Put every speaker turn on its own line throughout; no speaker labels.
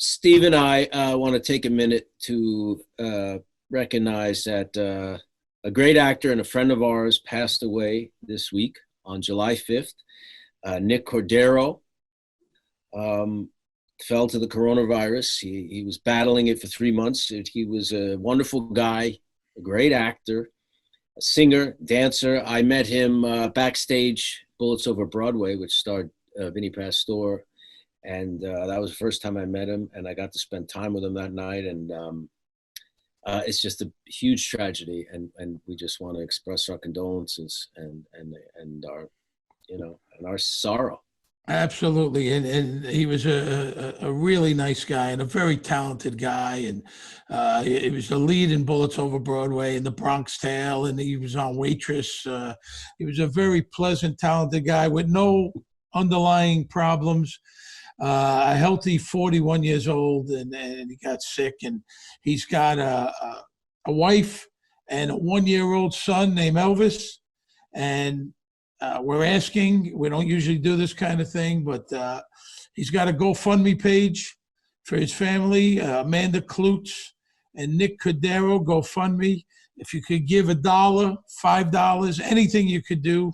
Steve and I want to take a minute to recognize that a great actor and a friend of ours passed away this week on July 5th. Nick Cordero fell to the coronavirus. He was battling it for 3 months. He was a wonderful guy, a great actor, a singer, dancer. I met him backstage Bullets Over Broadway, which starred Vinnie Pastore. And that was the first time I met him, and I got to spend time with him that night. And it's just a huge tragedy, and we just want to express our condolences and our, and our sorrow.
Absolutely, and he was a really nice guy and a very talented guy, and he was the lead in Bullets Over Broadway and The Bronx Tale, and he was on Waitress. He was a very pleasant, talented guy with no underlying problems. A healthy 41 years old, and he got sick, and he's got a wife and a 1-year-old son named Elvis, and we're asking, we don't usually do this kind of thing, but he's got a GoFundMe page for his family, Amanda Klutz and Nick Cordero GoFundMe. If you could give $1, $5, anything you could do,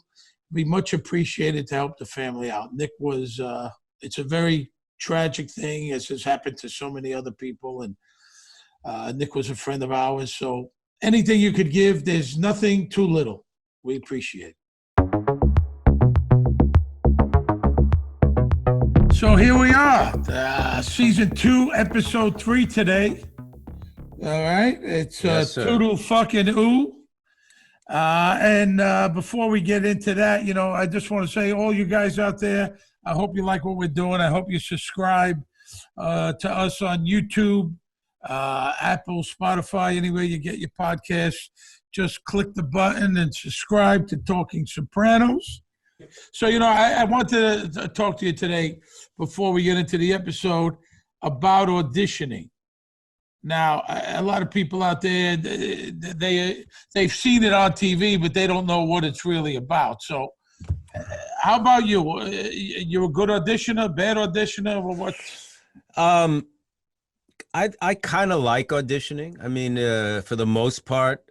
be much appreciated to help the family out. Nick was it's a very tragic thing, as has happened to so many other people. And Nick was a friend of ours. So anything you could give, there's nothing too little. We appreciate it. So here we are, season 2, episode 3 today. All right. It's
Yes,
Toodle fucking ooh. And before we get into that, I just want to say, all you guys out there, I hope you like what we're doing. I hope you subscribe to us on YouTube, Apple, Spotify, anywhere you get your podcasts. Just click the button and subscribe to Talking Sopranos. So, I wanted to talk to you today before we get into the episode about auditioning. Now, a lot of people out there, they've seen it on TV, but they don't know what it's really about. So how about you? You're a good auditioner, bad auditioner, or what?
I kind of like auditioning. I mean, for the most part,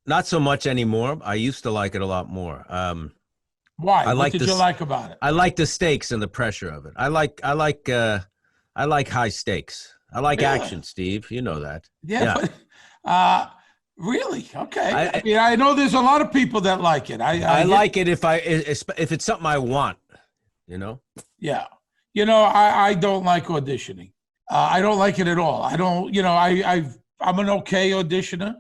not so much anymore. I used to like it a lot more.
Why? What did you like about it?
I like the stakes and the pressure of it. I like high stakes. I like action, Steve. You know that.
Yeah. But, really? Okay. I know there's a lot of people that like it. I
like it if it's something I want,
Yeah. I don't like auditioning. I don't like it at all. I don't, I'm an okay auditioner,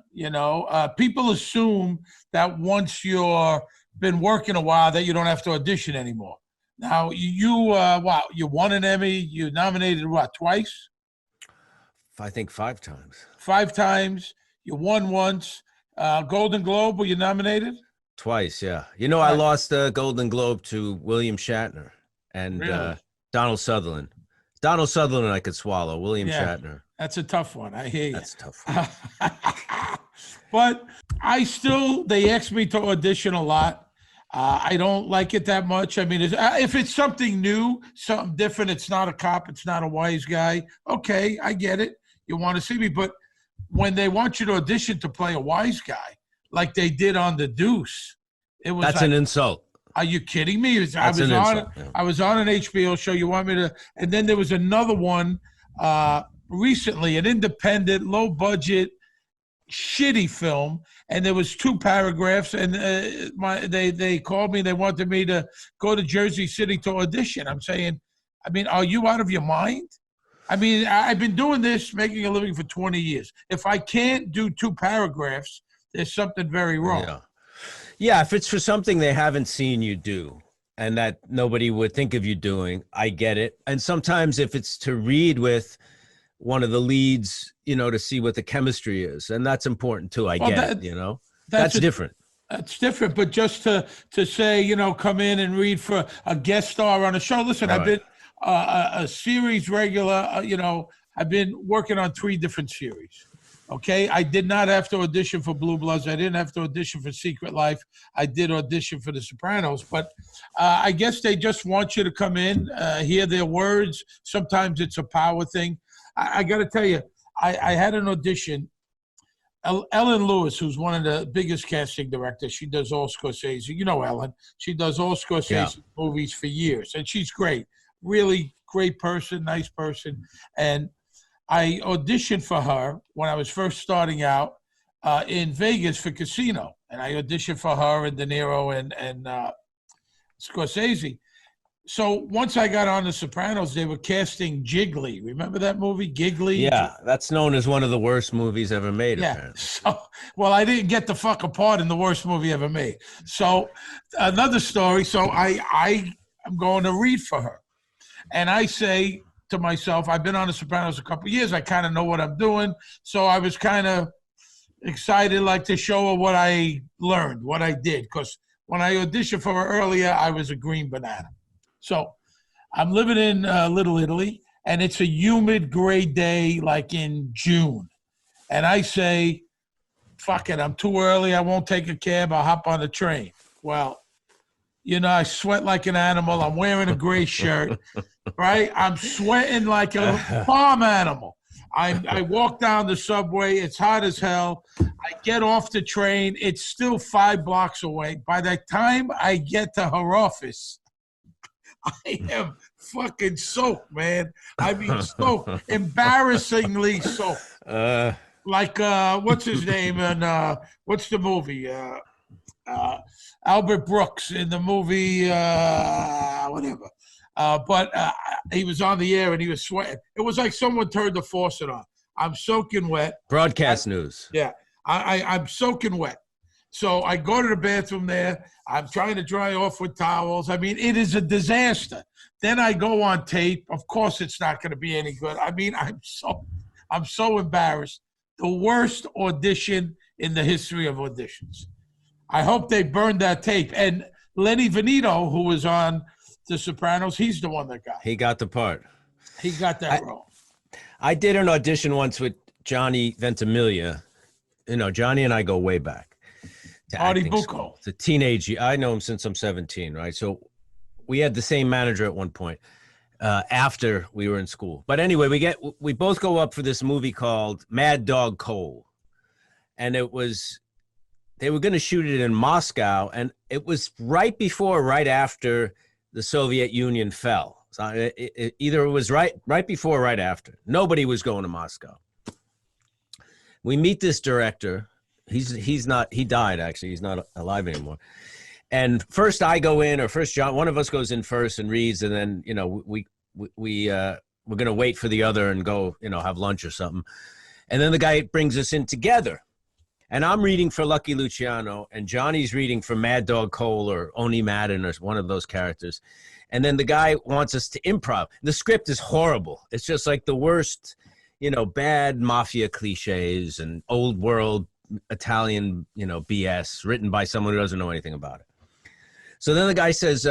people assume that once you're been working a while that you don't have to audition anymore. Now you won an Emmy, you nominated twice?
I think 5 times.
5 times. You won once. Golden Globe, were you nominated?
Twice, yeah. I lost the Golden Globe to William Shatner and
Really?
Donald Sutherland. Donald Sutherland I could swallow. William Shatner.
That's a tough one. I hear you.
That's a tough one.
But they ask me to audition a lot. I don't like it that much. I mean, if it's something new, something different, it's not a cop, it's not a wise guy. Okay, I get it. You want to see me. But when they want you to audition to play a wise guy, like they did on The Deuce,
That's an insult.
Are you kidding me? I was on an HBO show. You want me to? And then there was another one recently, an independent, low budget, shitty film, and there was 2 paragraphs, and they called me. They wanted me to go to Jersey City to audition. I'm saying, are you out of your mind? I've been doing this, making a living for 20 years. If I can't do 2 paragraphs, there's something very wrong.
Yeah, if it's for something they haven't seen you do and that nobody would think of you doing, I get it. And sometimes if it's to read with one of the leads, to see what the chemistry is, and that's important too. I get it, that's different.
That's different, but just to say, come in and read for a guest star on a show. Listen, I've been a series regular, I've been working on 3 different series. Okay, I did not have to audition for Blue Bloods. I didn't have to audition for Secret Life. I did audition for The Sopranos, but I guess they just want you to come in, hear their words. Sometimes it's a power thing. I got to tell you, I had an audition. Ellen Lewis, who's one of the biggest casting directors, she does all Scorsese. You know Ellen. She does all Scorsese movies for years, and she's great. Really great person, nice person. And I auditioned for her when I was first starting out in Vegas for Casino. And I auditioned for her and De Niro and Scorsese. So once I got on The Sopranos, they were casting Jiggly. Remember that movie, Giggly?
Yeah, that's known as one of the worst movies ever made, apparently.
So, well, I didn't get the fucking part in the worst movie ever made. So another story. So I am going to read for her. And I say to myself, I've been on The Sopranos a couple of years. I kind of know what I'm doing. So I was kind of excited, like to show her what I learned, what I did. Because when I auditioned for her earlier, I was a green banana. So I'm living in Little Italy, and it's a humid, gray day like in June. And I say, fuck it, I'm too early. I won't take a cab. I'll hop on the train. Well, you know, I sweat like an animal. I'm wearing a gray shirt, right? I'm sweating like a farm animal. I walk down the subway. It's hot as hell. I get off the train. It's still 5 blocks away. By the time I get to her office, I am fucking soaked, man. I mean, soaked, embarrassingly soaked. Like, what's his name? And what's the movie? Albert Brooks in the movie, whatever. But he was on the air and he was sweating. It was like someone turned the faucet on. I'm soaking wet.
Broadcast news.
Yeah, I'm soaking wet. So I go to the bathroom there. I'm trying to dry off with towels. I mean, it is a disaster. Then I go on tape. Of course, it's not going to be any good. I mean, I'm so embarrassed. The worst audition in the history of auditions. I hope they burned that tape. And Lenny Veneto, who was on The Sopranos, he's the one that got it.
He got the part.
He got that role.
I did an audition once with Johnny Ventimiglia. You know, Johnny and I go way back.
Artie Bucco.
It's a teenage. I know him since I'm 17, right? So we had the same manager at one point after we were in school. But anyway, we both go up for this movie called Mad Dog Cole. And they were going to shoot it in Moscow. And it was right after the Soviet Union fell. So either it was right before or right after. Nobody was going to Moscow. We meet this director. He died, actually. He's not alive anymore. And first I go in, or first John, one of us goes in first and reads, and then, you know, we're going to wait for the other and go, you know, have lunch or something. And then the guy brings us in together. And I'm reading for Lucky Luciano, and Johnny's reading for Mad Dog Cole or Oni Madden or one of those characters. And then the guy wants us to improv. The script is horrible. It's just like the worst, you know, bad mafia cliches and old world Italian, you know, BS written by someone who doesn't know anything about it. So then the guy says,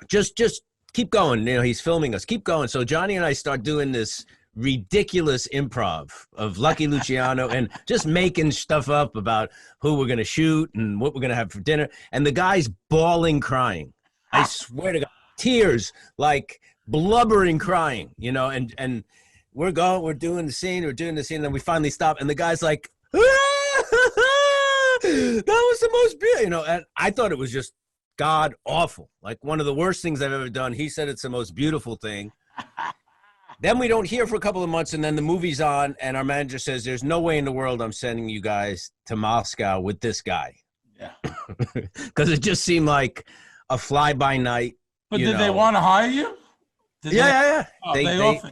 just keep going. You know, he's filming us. Keep going. So Johnny and I start doing this ridiculous improv of Lucky Luciano and just making stuff up about who we're going to shoot and what we're going to have for dinner. And the guy's bawling, crying. I swear to God, tears, like blubbering, crying, you know, and we're doing the scene, and then we finally stop. And the guy's like, that was the most beautiful, you know, and I thought it was just god awful, like one of the worst things I've ever done. He said it's the most beautiful thing. Then we don't hear for a couple of months, and then the movie's on, and our manager says, there's no way in the world I'm sending you guys to Moscow with this guy.
Yeah.
Because it just seemed like a fly-by-night.
But did they want to hire you?
Yeah.
Oh,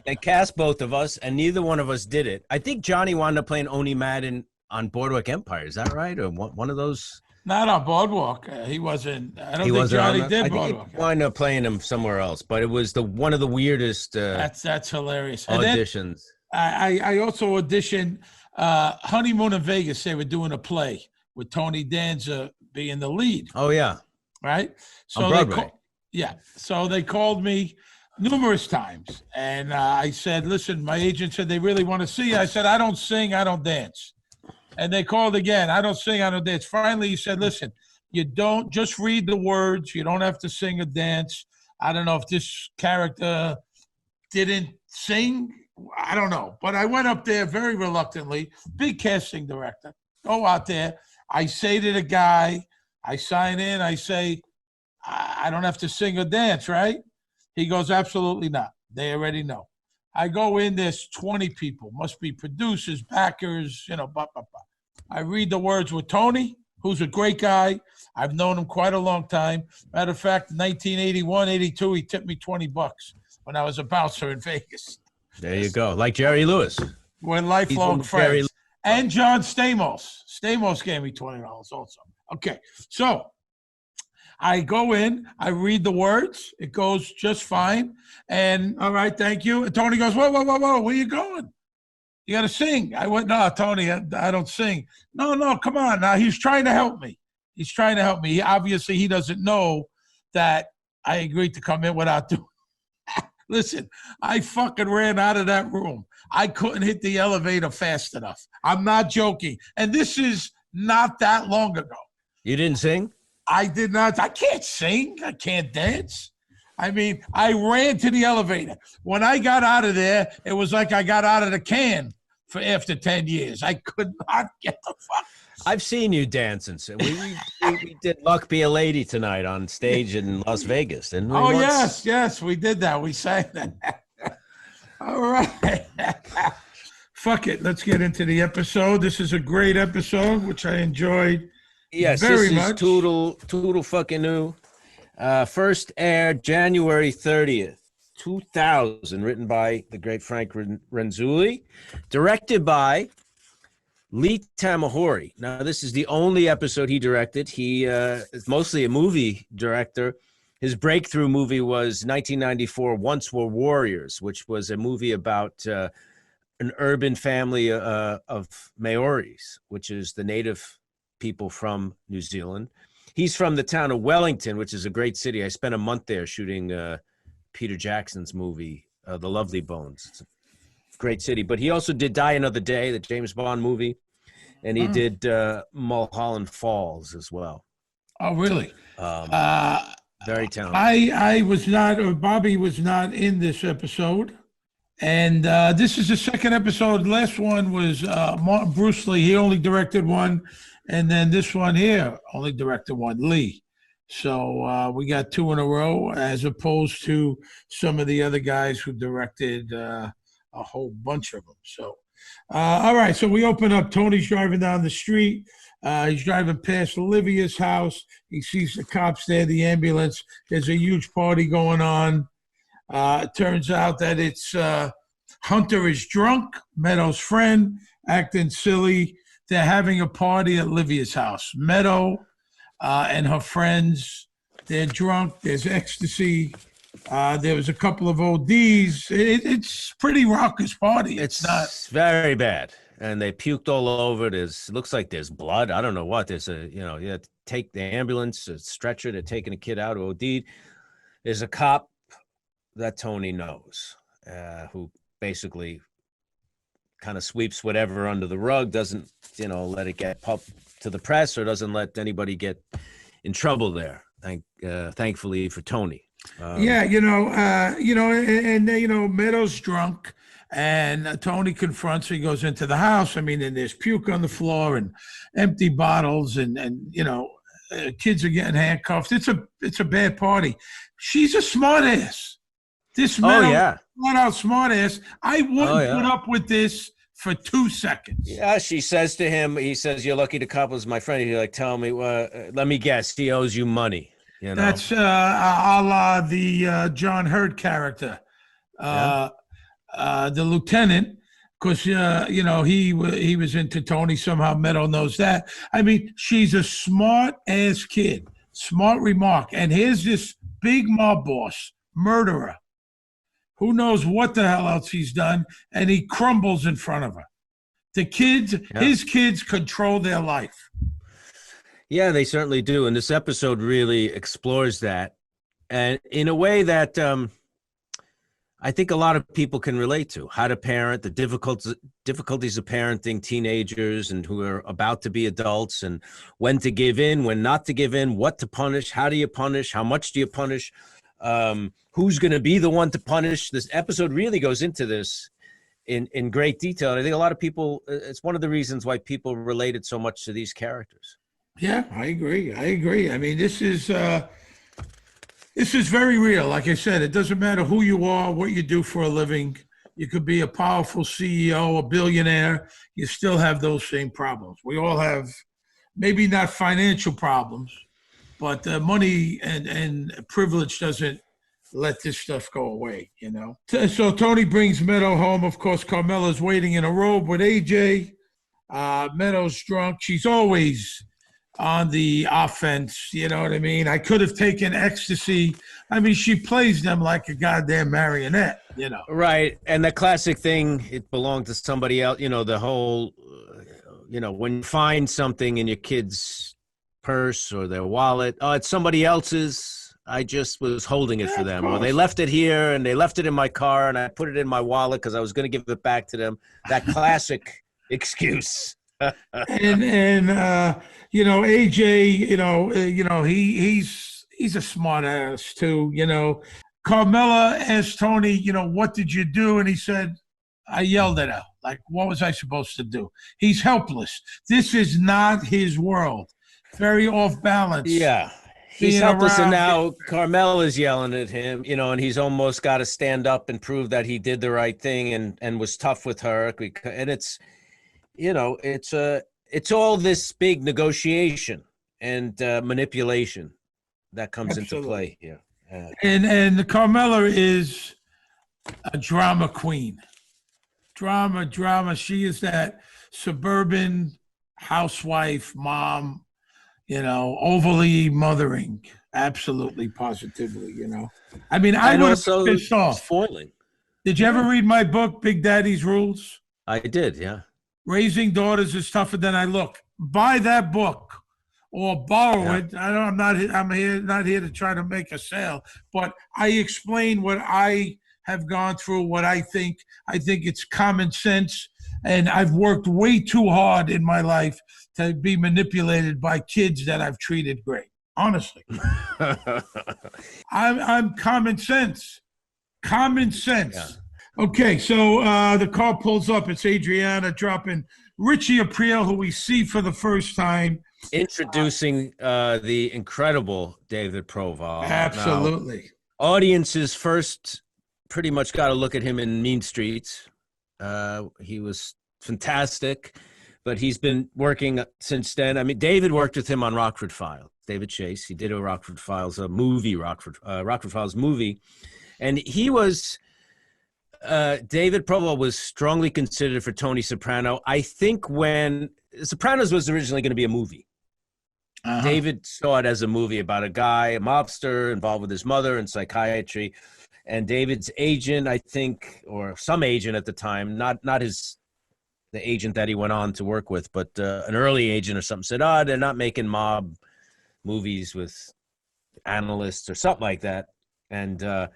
they cast both of us, and neither one of us did it. I think Johnny wound up playing Oni Madden on Boardwalk Empire. Is that right? Or one of those?
Not on Boardwalk. He wasn't. I don't think Johnny did Boardwalk.
He wound up playing him somewhere else, but it was one of the weirdest
that's hilarious.
auditions.
I also auditioned Honeymoon in Vegas. They were doing a play with Tony Danza being the lead.
Oh, yeah.
Right? So
on Broadway.
So they called me numerous times. And I said, listen, my agent said they really want to see you. I said, I don't sing, I don't dance. And they called again. I don't sing, I don't dance. Finally, he said, listen, you don't just read the words. You don't have to sing or dance. I don't know if this character didn't sing I don't know, but I went up there very reluctantly. Big casting director. Go out there. I say to the guy, I sign in. I say, I don't have to sing or dance, right? He goes, absolutely not. They already know. I go in, there's 20 people, must be producers, backers, blah, blah, blah. I read the words with Tony, who's a great guy. I've known him quite a long time. Matter of fact, 1981, 82, he tipped me $20 when I was a bouncer in Vegas.
There you go. Like Jerry Lewis.
We're lifelong friends. And John Stamos. Stamos gave me $20 also. Okay, so I go in, I read the words. It goes just fine. And all right, thank you. And Tony goes, whoa, where you going? You got to sing. I went, no, Tony, I don't sing. No, come on. Now, he's trying to help me. Obviously, he doesn't know that I agreed to come in without doing. Listen, I fucking ran out of that room. I couldn't hit the elevator fast enough. I'm not joking. And this is not that long ago.
You didn't sing?
I did not. I can't sing. I can't dance. I mean, I ran to the elevator. When I got out of there, it was like I got out of the can for after 10 years. I could not get the fuck.
I've seen you dancing. We did Luck Be a Lady tonight on stage in Las Vegas. Didn't we?
Oh, yes, we did that. We sang that. All right. Fuck it. Let's get into the episode. This is a great episode, which I enjoyed very much.
This is Toodle fucking new. First aired January 30th, 2000, written by the great Frank Renzulli, directed by Lee Tamahori. Now, this is the only episode he directed. He is mostly a movie director. His breakthrough movie was 1994, Once Were Warriors, which was a movie about an urban family of Maoris, which is the native people from New Zealand. He's from the town of Wellington, which is a great city. I spent a month there shooting Peter Jackson's movie, The Lovely Bones. It's a great city. But he also did Die Another Day, the James Bond movie, and he did Mulholland Falls as well.
Oh, really?
Very talented.
I was not, or Bobby was not in this episode. And this is the second episode. Last one was Bruce Lee. He only directed one. And then this one here only directed one, Lee. So we got two in a row, as opposed to some of the other guys who directed a whole bunch of them. So, all right. So we open up. Tony's driving down the street. He's driving past Olivia's house. He sees the cops there, the ambulance. There's a huge party going on. It turns out that it's Hunter is drunk, Meadow's friend, acting silly. They're having a party at Olivia's house. Meadow and her friends, they're drunk. There's ecstasy. There was a couple of ODs. It's pretty raucous party.
It's not very bad. And they puked all over. It looks like there's blood. I don't know what. There's you have to take the ambulance, a stretcher. They're taking a kid out who OD'd. There's a cop that Tony knows, who basically kind of sweeps whatever under the rug, doesn't, let it get to the press, or doesn't let anybody get in trouble there. Thankfully for Tony. Meadow's
drunk, and Tony confronts her. He goes into the house. I mean, and there's puke on the floor and empty bottles, and kids are getting handcuffed. It's a bad party. She's a smart ass. This Meadow, flat out smart ass. I wouldn't put up with this for 2 seconds.
Yeah, she says to him, he says, "You're lucky the cop was my friend." He's like, "Tell me, let me guess, he owes you money."
That's a la the John Hurt character, the lieutenant, because he was into Tony. Somehow Meadow knows that. I mean, she's a smart ass kid, smart remark. And here's this big mob boss, murderer, who knows what the hell else he's done, and he crumbles in front of her. The kids, his kids, control their life.
Yeah, they certainly do. And this episode really explores that. And in a way that I think a lot of people can relate to. How to parent, the difficulties of parenting teenagers and who are about to be adults, and when to give in, when not to give in, what to punish, how do you punish, how much do you punish, who's going to be the one to punish. This episode really goes into this in great detail. And I think a lot of people, it's one of the reasons why people related so much to these characters.
Yeah, I agree. I mean, this is very real. Like I said, it doesn't matter who you are, what you do for a living. You could be a powerful CEO, a billionaire. You still have those same problems. We all have, maybe not financial problems, but money and privilege doesn't let this stuff go away, you know? So Tony brings Meadow home. Of course, Carmela's waiting in a robe with AJ. Meadow's drunk. She's always on the offense, you know what I mean? I could have taken ecstasy. I mean, she plays them like a goddamn marionette, you know?
Right. And the classic thing, it belonged to somebody else, you know, the whole, you know, when you find something in your kid's purse or their wallet, oh, it's somebody else's. I just was holding it for them. Or they left it here and they left it in my car and I put it in my wallet because I was going to give it back to them. That classic excuse.
and you know, AJ, he's a smart ass too, you know. Carmela asked Tony, you know, what did you do? And he said, I yelled at her. Like, what was I supposed to do? He's helpless. This is not his world. Very off balance.
Yeah. He's helpless, and now Carmela's yelling at him, you know, and he's almost got to stand up and prove that he did the right thing and was tough with her. And it's, you know, it's all this big negotiation and manipulation that comes into play here.
And Carmela is a drama queen. Drama. She is that suburban housewife, mom, you know, overly mothering. Absolutely, positively, you know. I mean, I would have been pissed off.
Spoiling.
Did you ever read my book, Big Daddy's Rules?
I did, yeah.
Raising Daughters is Tougher Than I Look. Buy that book or borrow it. I'm not here to try to make a sale, but I explain what I have gone through, what I think. I think it's common sense, and I've worked way too hard in my life to be manipulated by kids that I've treated great. Honestly, I'm common sense. Common sense. Yeah. Okay, so the car pulls up. It's Adriana dropping Richie Aprile, who we see for the first time.
Introducing the incredible David Proval.
Absolutely.
Now, audiences first pretty much got to look at him in Mean Streets. He was fantastic, but he's been working since then. I mean, David worked with him on Rockford Files. David Chase. He did a Rockford Files movie, Rockford Files movie, and he was. David Proval was strongly considered for Tony Soprano. I think when Sopranos was originally going to be a movie, David saw it as a movie about a guy, a mobster involved with his mother in psychiatry, and David's agent, I think, or some agent at the time, not the agent that he went on to work with, but an early agent or something said, they're not making mob movies with analysts or something like that. And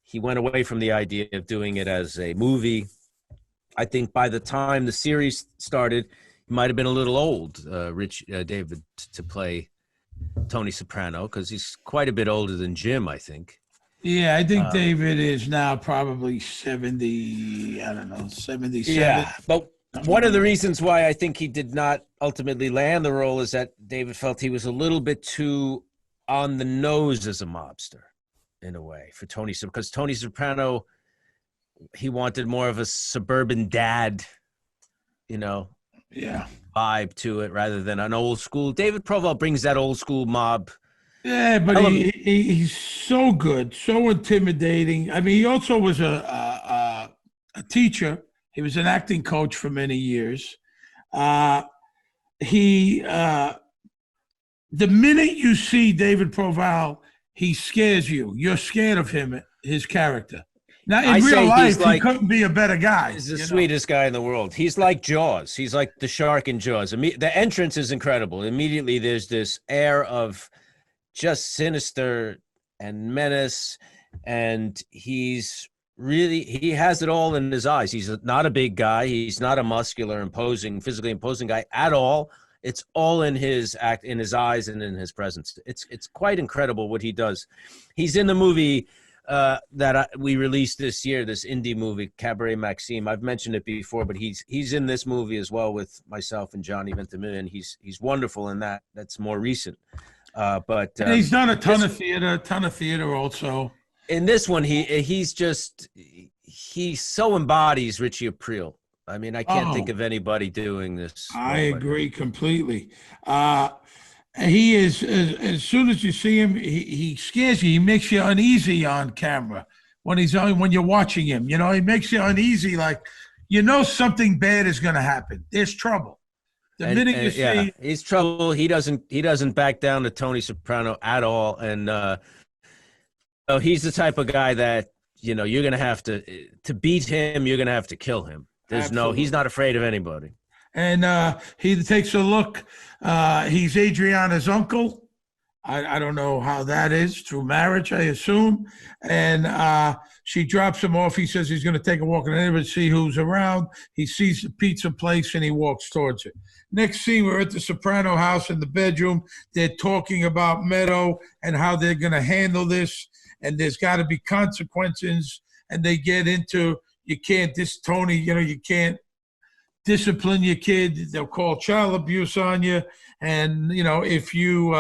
he went away from the idea of doing it as a movie. I think by the time the series started, he might have been a little old, David, to play Tony Soprano, because he's quite a bit older than Jim, I think.
Yeah, I think David is now probably 70, I don't know, 77.
Yeah, but one of the reasons why I think he did not ultimately land the role is that David felt he was a little bit too on the nose as a mobster, in a way, for Tony, because Tony Soprano, he wanted more of a suburban dad, you know, vibe to it rather than an old school. David Proval brings that old school mob.
Yeah, but he's so good, so intimidating. I mean, he also was a teacher. He was an acting coach for many years. The minute you see David Proval, he scares you. You're scared of him, his character. Now, in real life, he couldn't be a better guy.
He's the sweetest guy in the world. He's like Jaws. He's like the shark in Jaws. The entrance is incredible. Immediately, there's this air of just sinister and menace, and he has it all in his eyes. He's not a big guy. He's not a muscular, physically imposing guy at all. It's all in his act, in his eyes, and in his presence. It's quite incredible what he does. He's in the movie we released this year, this indie movie, Cabaret Maxime. I've mentioned it before, but he's in this movie as well with myself and Johnny Ventimiglia, and he's wonderful in that. That's more recent. But
and he's done a ton of theater also.
In this one, he's so embodies Richie Aprile. I mean, I can't think of anybody doing this.
I agree completely. He is, as soon as you see him, he scares you. He makes you uneasy on camera when you're watching him. You know, he makes you uneasy, like you know something bad is going to happen. There's trouble. The minute you see,
he's trouble. He doesn't back down to Tony Soprano at all, and so he's the type of guy that you're going to have to beat him. You're going to have to kill him. He's not afraid of anybody.
And he takes a look. He's Adriana's uncle. I don't know how that is, through marriage, I assume. And she drops him off. He says he's going to take a walk in the neighborhood, see who's around. He sees the pizza place and he walks towards it. Next scene, we're at the Soprano house in the bedroom. They're talking about Meadow and how they're going to handle this. And there's got to be consequences. And they get into, you can't discipline your kid. They'll call child abuse on you. And, if you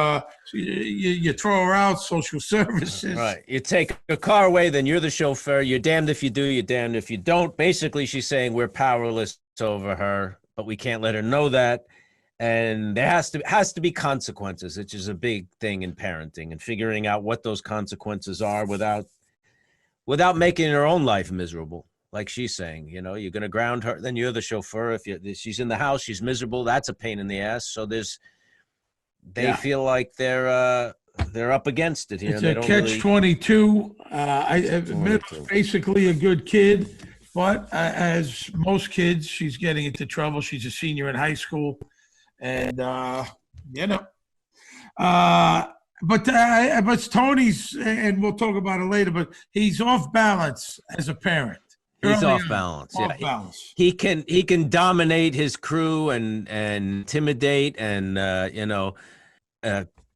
throw her out, social services.
Right. You take a car away, then you're the chauffeur. You're damned if you do, you're damned if you don't. Basically, she's saying we're powerless over her, but we can't let her know that. And there has to be consequences, which is a big thing in parenting, and figuring out what those consequences are without making her own life miserable. Like she's saying, you're going to ground her, then you're the chauffeur. If she's in the house, she's miserable. That's a pain in the ass. So they feel like they're up against it here.
It's a catch-22. Meadow's basically a good kid, but as most kids, she's getting into trouble. She's a senior in high school, and but Tony's, and we'll talk about it later, but he's off balance as a parent.
He's off balance. He can dominate his crew and intimidate and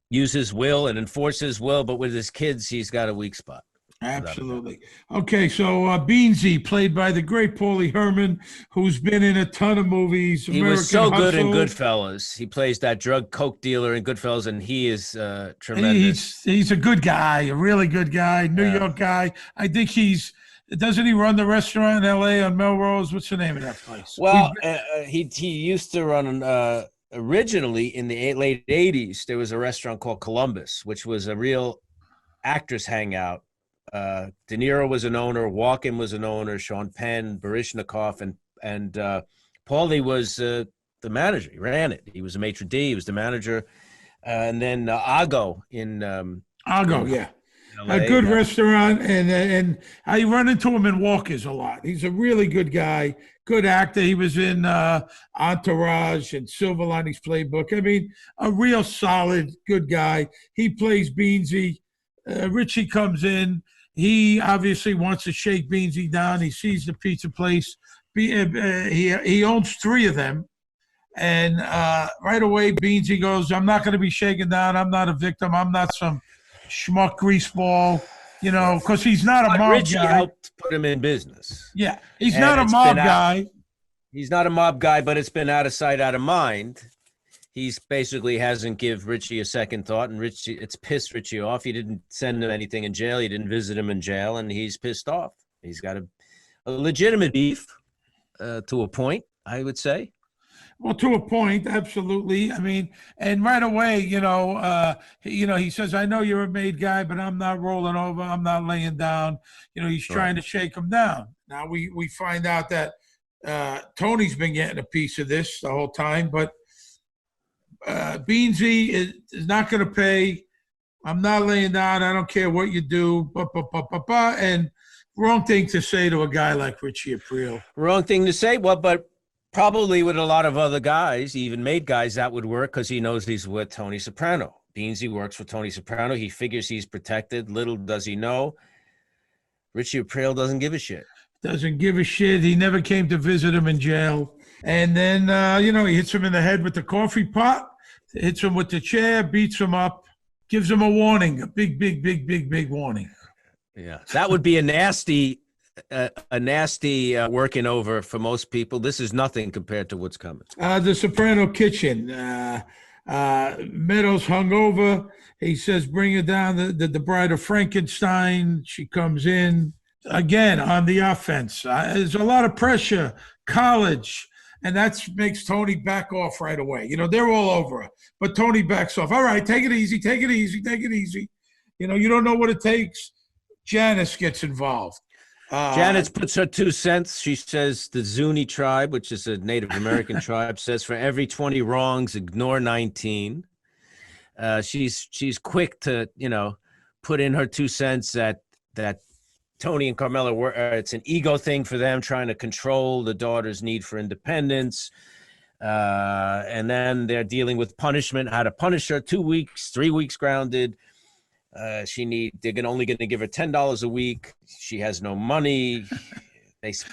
use his will and enforce his will, but with his kids, he's got a weak spot.
Absolutely. Okay, so Beansie, played by the great Paulie Herman, who's been in a ton of movies.
He was so good in Goodfellas. He plays that drug coke dealer in Goodfellas, and he is tremendous.
He's a good guy, a really good guy, New York guy. I think doesn't he run the restaurant in L.A. on Melrose? What's the name of that place?
Well, he used to run originally in the late 80s. There was a restaurant called Columbus, which was a real actress hangout. De Niro was an owner, Walken was an owner, Sean Penn, Baryshnikov, and Paulie was the manager. He ran it. He was a maitre d'. He was the manager. And then Ago in
LA, a good restaurant, and I run into him in Walkers a lot. He's a really good guy, good actor. He was in Entourage and Silver Linings Playbook. I mean, a real solid, good guy. He plays Beansie. Richie comes in. He obviously wants to shake Beansie down. He sees the pizza place. He owns 3 of them. And right away, Beansie goes, I'm not going to be shaken down. I'm not a victim. I'm not some schmuck greaseball, because he's not a mob
Richie
guy.
Helped put him in business.
Yeah, he's not a mob guy.
He's not a mob guy, but it's been out of sight, out of mind. He's basically hasn't give Richie a second thought, and it's pissed Richie off. He didn't send him anything in jail. He didn't visit him in jail, and he's pissed off. He's got a legitimate beef to a point, I would say.
Well, to a point, absolutely. I mean, and right away, he says, I know you're a made guy, but I'm not rolling over. I'm not laying down. He's trying to shake him down. Now, we find out that Tony's been getting a piece of this the whole time, but Beansie is not going to pay. I'm not laying down. I don't care what you do. And wrong thing to say to a guy like Richie Aprile.
Wrong thing to say. Well, but probably with a lot of other guys, even made guys, that would work because he knows he's with Tony Soprano. Beansie works for Tony Soprano. He figures he's protected. Little does he know, Richie Aprile doesn't give a shit.
Doesn't give a shit. He never came to visit him in jail. And then, he hits him in the head with the coffee pot, hits him with the chair, beats him up, gives him a warning, a big warning.
Yeah, that would be a nasty working over for most people. This is nothing compared to what's coming.
The Soprano kitchen. Meadow's hungover. He says, "Bring her down." The Bride of Frankenstein. She comes in again on the offense. There's a lot of pressure. College. And that makes Tony back off right away. You know, they're all over her. But Tony backs off. All right, take it easy, take it easy, take it easy. You know, you don't know what it takes. Janice gets involved.
Janice puts her 2 cents. She says the Zuni tribe, which is a Native American tribe, says for every 20 wrongs, ignore 19. She's quick to, you know, put in her 2 cents that Tony and Carmela were, it's an ego thing for them, trying to control the daughter's need for independence. And then they're dealing with punishment, how to punish her. 2 weeks, 3 weeks grounded. They're only going to give her $10 a week. She has no money.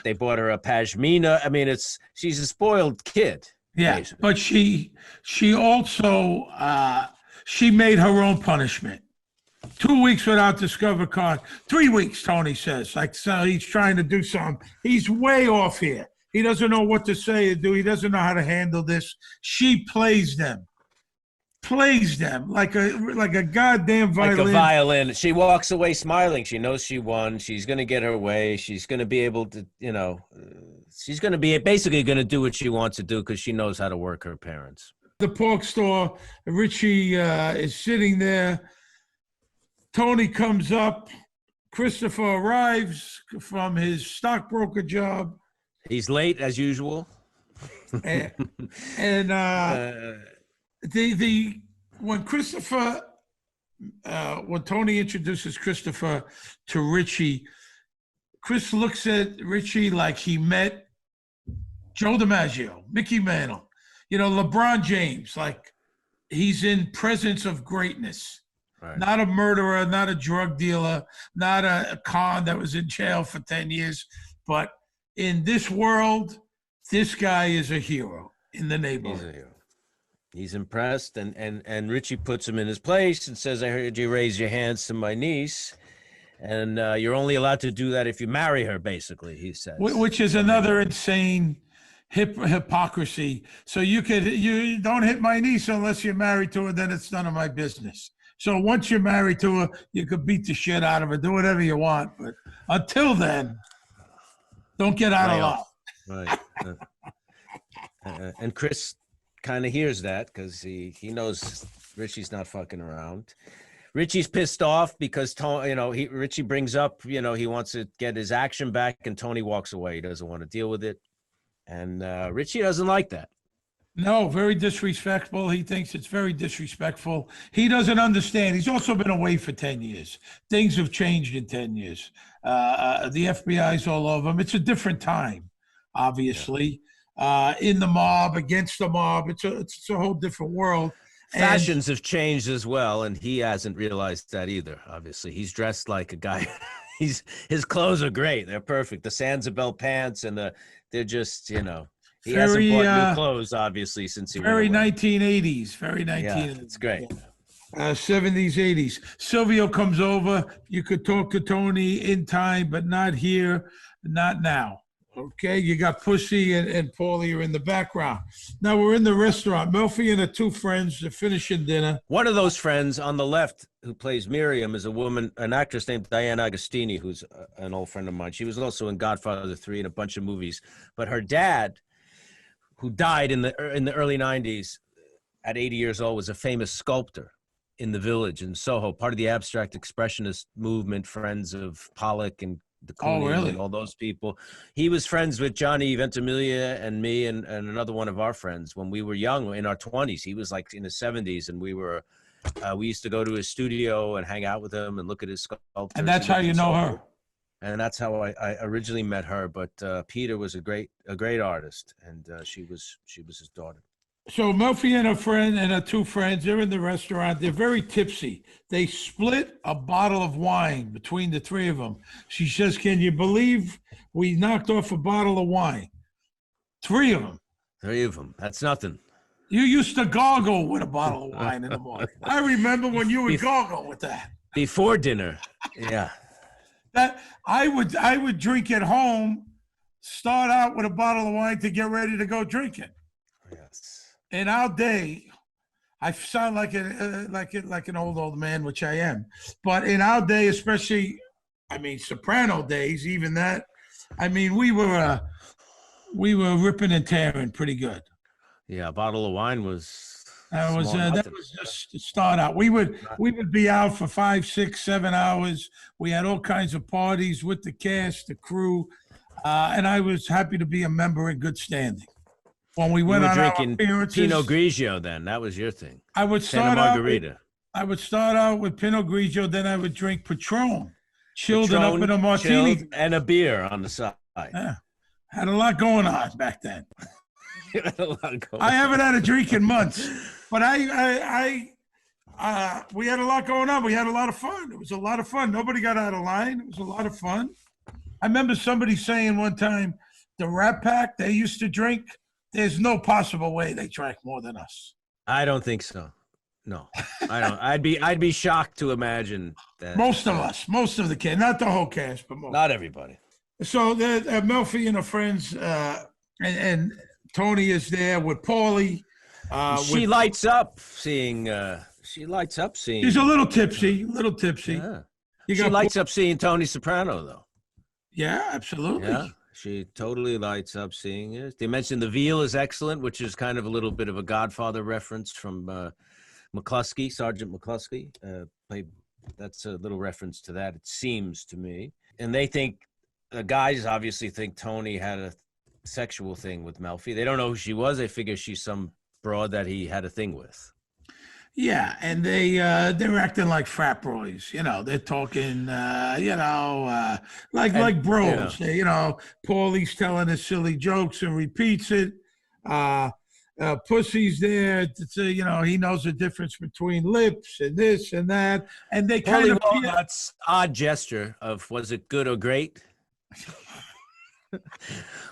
They bought her a pashmina. I mean, she's a spoiled kid.
Yeah,
basically.
but she also she made her own punishment. 2 weeks without Discover card. 3 weeks, Tony says. Like, so he's trying to do something. He's way off here. He doesn't know what to say or do. He doesn't know how to handle this. She plays them like a goddamn violin.
Like a violin. She walks away smiling. She knows she won. She's going to get her way. She's going to be able to, you know, she's going to be basically going to do what she wants to do because she knows how to work her parents.
The pork store, Richie is sitting there. Tony comes up. Christopher arrives from his stockbroker job.
He's late as usual.
And when Christopher, when Tony introduces Christopher to Richie, Chris looks at Richie like he met Joe DiMaggio, Mickey Mantle, you know, LeBron James, like he's in presence of greatness. Right. Not a murderer, not a drug dealer, not a con that was in jail for 10 years. But in this world, this guy is a hero in the neighborhood.
He's a hero. He's impressed, and Richie puts him in his place and says, "I heard you raise your hands to my niece, and you're only allowed to do that if you marry her," basically, he says.
Which is another insane hypocrisy. So you don't hit my niece unless you're married to her, then it's none of my business. So once you're married to her, you could beat the shit out of her, do whatever you want. But until then, don't get out of love.
Right. And Chris kind of hears that because he knows Richie's not fucking around. Richie's pissed off because Richie brings up, you know, he wants to get his action back, and Tony walks away. He doesn't want to deal with it. And Richie doesn't like that.
No, very disrespectful. He thinks it's very disrespectful. He doesn't understand. He's also been away for 10 years. Things have changed in 10 years. The FBI's all over him. It's a different time, obviously. Yeah. In the mob, against the mob. It's a whole different world.
Fashions have changed as well, and he hasn't realized that either, obviously. He's dressed like a guy. His clothes are great. They're perfect. The Sanzabel pants, and they're just, you know. He hasn't bought new clothes, obviously, since he
very
went away.
1980s. Very 1980s.
Yeah, it's great.
70s, 80s. Silvio comes over. You could talk to Tony in time, but not here, not now. Okay, you got Pussy and Paulie are in the background. Now we're in the restaurant. Melfi and her two friends, they're finishing dinner.
One of those friends on the left who plays Miriam is a woman, an actress named Diane Agostini, who's an old friend of mine. She was also in Godfather 3 and a bunch of movies. But her dad, who died in the early 90s at 80 years old, was a famous sculptor in the Village in Soho, part of the abstract expressionist movement, friends of Pollock and de Kooning and all those people. He was friends with Johnny Ventimiglia and me and another one of our friends when we were young, in our 20s. He was like in his 70s, and we used to go to his studio and hang out with him and look at his sculptures.
And that's how you know her.
And that's how I originally met her. But Peter was a great artist, and she was his daughter.
So Melfi and her friend and her two friends, they're in the restaurant. They're very tipsy. They split a bottle of wine between the three of them. She says, "Can you believe we knocked off a bottle of wine?" Three of them.
Three of them. That's nothing.
You used to gargle with a bottle of wine in the morning. I remember when you would gargle with that.
Before dinner. Yeah.
That I would drink at home, start out with a bottle of wine to get ready to go drinking.
Yes.
In our day, I sound like an old man, which I am. But in our day, especially, I mean, Soprano days, even that, I mean, we were ripping and tearing pretty good.
Yeah, a bottle of wine was
That was
nothing.
just to start out. We would be out for 5, 6, 7 hours. We had all kinds of parties with the cast, the crew, and I was happy to be a member in good standing. When we went on our appearances,
Pinot Grigio, then that was your thing.
I would
Santa Margarita.
I would start out with Pinot Grigio, then I would drink Patron, chilled it up in a martini,
and a beer on the side.
Yeah, had a lot going on back then. I haven't had a drink in months, but we had a lot going on. We had a lot of fun. It was a lot of fun. Nobody got out of line. It was a lot of fun. I remember somebody saying one time, the Rat Pack they used to drink, there's no possible way they drank more than us.
I don't think so. No, I don't. I'd be shocked to imagine that.
Most of the cast, not the whole cast, but most.
Not everybody.
So Melfi and her friends, and Tony is there with Paulie.
She lights up seeing. She's
a little tipsy.
Yeah. She lights up seeing Tony Soprano, though.
Yeah, absolutely.
Yeah, she totally lights up seeing it. They mentioned the veal is excellent, which is kind of a little bit of a Godfather reference from McCluskey, Sergeant McCluskey. That's a little reference to that, it seems to me. And they think, the guys obviously think Tony had a sexual thing with Melfi. They don't know who she was. They figure she's some broad that he had a thing with.
Yeah, and they're acting like frat boys. You know, they're talking, like bros. Paulie's telling us silly jokes and repeats it. Pussy's there to, he knows the difference between lips and this and that. And they kind of
Walnut's odd gesture of, was it good or great?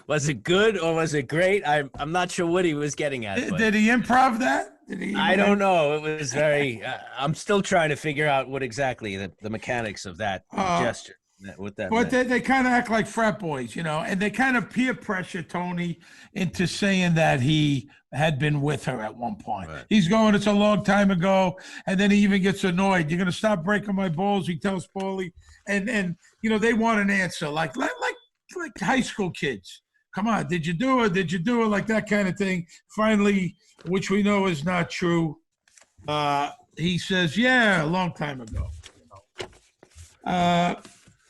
Was it good or was it great? I'm not sure what he was getting at.
Did he improv that?
I don't know. It was very. I'm still trying to figure out what exactly the mechanics of that gesture. What that.
But they kind of act like frat boys, and they kind of peer pressure Tony into saying that he had been with her at one point. Right. He's going, it's a long time ago, and then he even gets annoyed. You're gonna stop breaking my balls, he tells Paulie, and they want an answer like high school kids. Come on, did you do it? Did you do it? Like that kind of thing. Finally, which we know is not true. He says, yeah, a long time ago.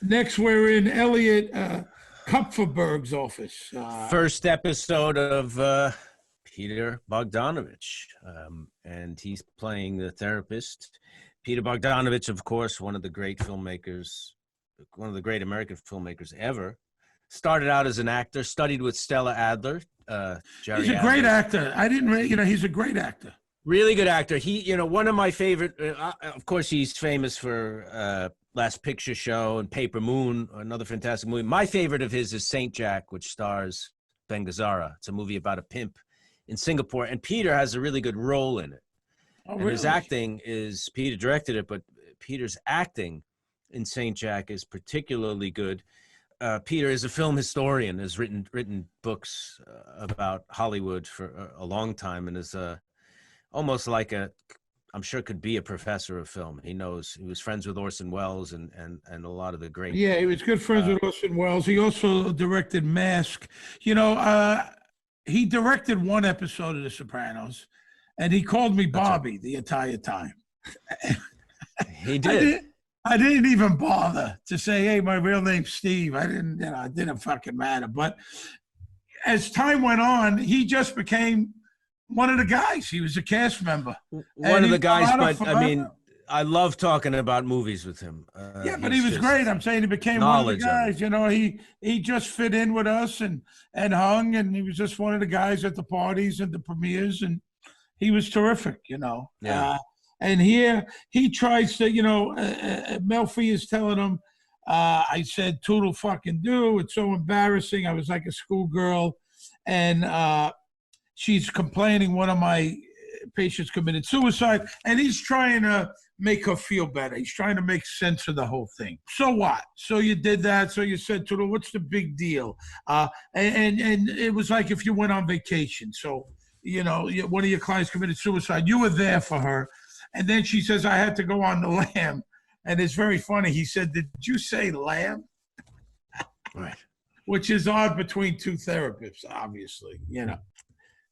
Next, we're in Elliot Kupferberg's office.
First episode of Peter Bogdanovich, and he's playing the therapist. Peter Bogdanovich, of course, one of the great filmmakers, one of the great American filmmakers ever. Started out as an actor, studied with Stella Adler.
He's a great actor. I didn't really, he's a great actor.
Really good actor. He, one of my favorite, of course, he's famous for Last Picture Show and Paper Moon, another fantastic movie. My favorite of his is Saint Jack, which stars Ben Gazzara. It's a movie about a pimp in Singapore. And Peter has a really good role in it.
Oh,
and
really?
His acting is, Peter directed it, but Peter's acting in Saint Jack is particularly good. Peter is a film historian, has written books about Hollywood for a long time, and is almost like I'm sure could be a professor of film. He was friends with Orson Welles and a lot of the great.
Yeah, he was good friends with Orson Welles. He also directed Mask. He directed one episode of The Sopranos, and he called me Bobby the entire time.
He did.
I didn't even bother to say, hey, my real name's Steve. I didn't, it didn't fucking matter. But as time went on, he just became one of the guys. He was a cast member.
One of the guys, but I mean, I love talking about movies with him.
Yeah, but he was great. I'm saying he became one of the guys. He just fit in with us and hung, and he was just one of the guys at the parties and the premieres, and he was terrific,
Yeah.
And here he tries to, Melfi is telling him, I said, Toodle fucking do. It's so embarrassing. I was like a schoolgirl. And she's complaining one of my patient's committed suicide, and he's trying to make her feel better. He's trying to make sense of the whole thing. So what? So you did that. So you said to her, what's the big deal? And it was like if you went on vacation. So, one of your clients committed suicide. You were there for her. And then she says, I had to go on the lam. And it's very funny. He said, did you say lamb?
Right.
Which is odd between two therapists, obviously,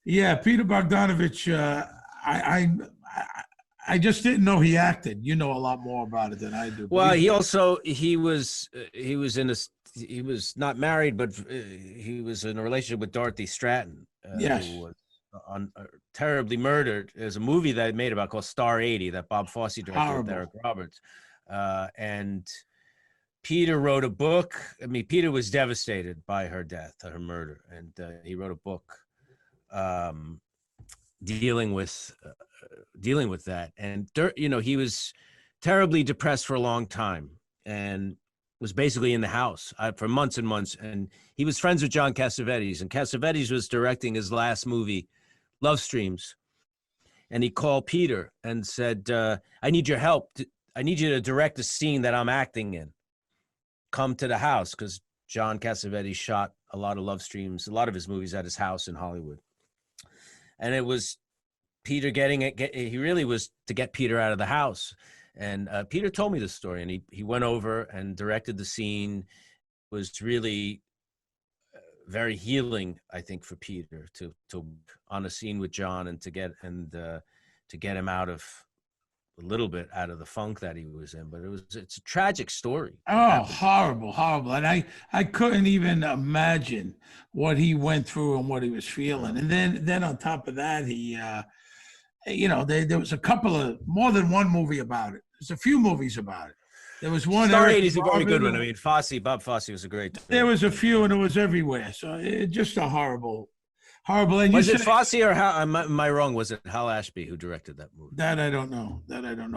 Yeah, Peter Bogdanovich, I just didn't know he acted. You know a lot more about it than I do.
Well, he was not married, but he was in a relationship with Dorothy Stratton.
Yes.
Who was terribly murdered. There's a movie that I made about called Star 80 that Bob Fosse directed with Eric Roberts. And Peter wrote a book. I mean, Peter was devastated by her death, her murder. And he wrote a book dealing with that. And, he was terribly depressed for a long time and was basically in the house for months and months. And he was friends with John Cassavetes, and Cassavetes was directing his last movie, Love Streams. And he called Peter and said, I need your help. I need you to direct a scene that I'm acting in. Come to the house, because John Cassavetes shot a lot of Love Streams, a lot of his movies at his house in Hollywood. And it was Peter he really was to get Peter out of the house. And Peter told me this story, and he went over and directed the scene. It was really very healing, I think, for Peter to on a scene with John and to get him out of a little bit out of the funk that he was in. But it's a tragic story.
Oh, horrible. And I couldn't even imagine what he went through and what he was feeling. And then on top of that, he there was a couple of more than one movie about it. There's a few movies about it. There was one.
Star 80 is a very good one. I mean, Bob Fosse was a great director.
There was a few, and it was everywhere. So just a horrible. And
was it Fosse or am I wrong? Was it Hal Ashby who directed that movie?
That I don't know.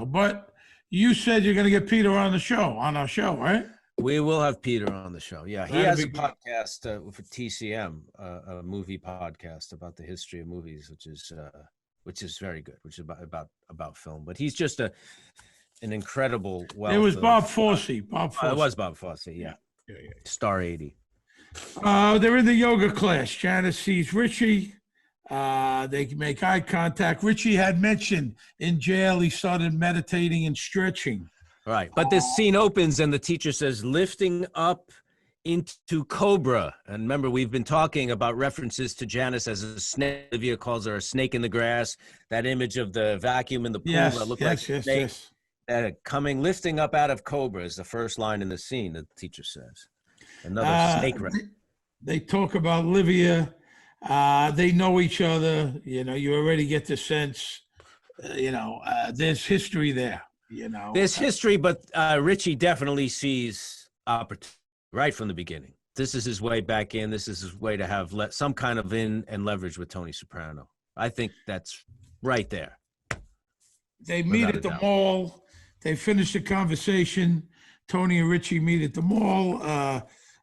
But you said you're going to get Peter on our show, right?
We will have Peter on the show. Yeah, he has a podcast for TCM, a movie podcast about the history of movies, which is very good, which is about film. But he's just an incredible. It was
Bob Fosse.
It was Bob Fosse. Yeah. Star 80.
They're in the yoga class. Janice sees Richie. They make eye contact. Richie had mentioned in jail he started meditating and stretching.
Right, but this scene opens and the teacher says, "Lifting up into Cobra." And remember, we've been talking about references to Janice as a snake. Olivia calls her a snake in the grass. That image of the vacuum in the pool that looked like a snake. Lifting up out of Cobra is the first line in the scene, the teacher says. Another snake reference.
They talk about Olivia. They know each other. You already get the sense, there's history there.
There's history, but Richie definitely sees opportunity right from the beginning. This is his way back in. This is his way to have some kind of in and leverage with Tony Soprano. I think that's right there.
They meet at the mall. They finish the conversation. Tony and Richie meet at the mall.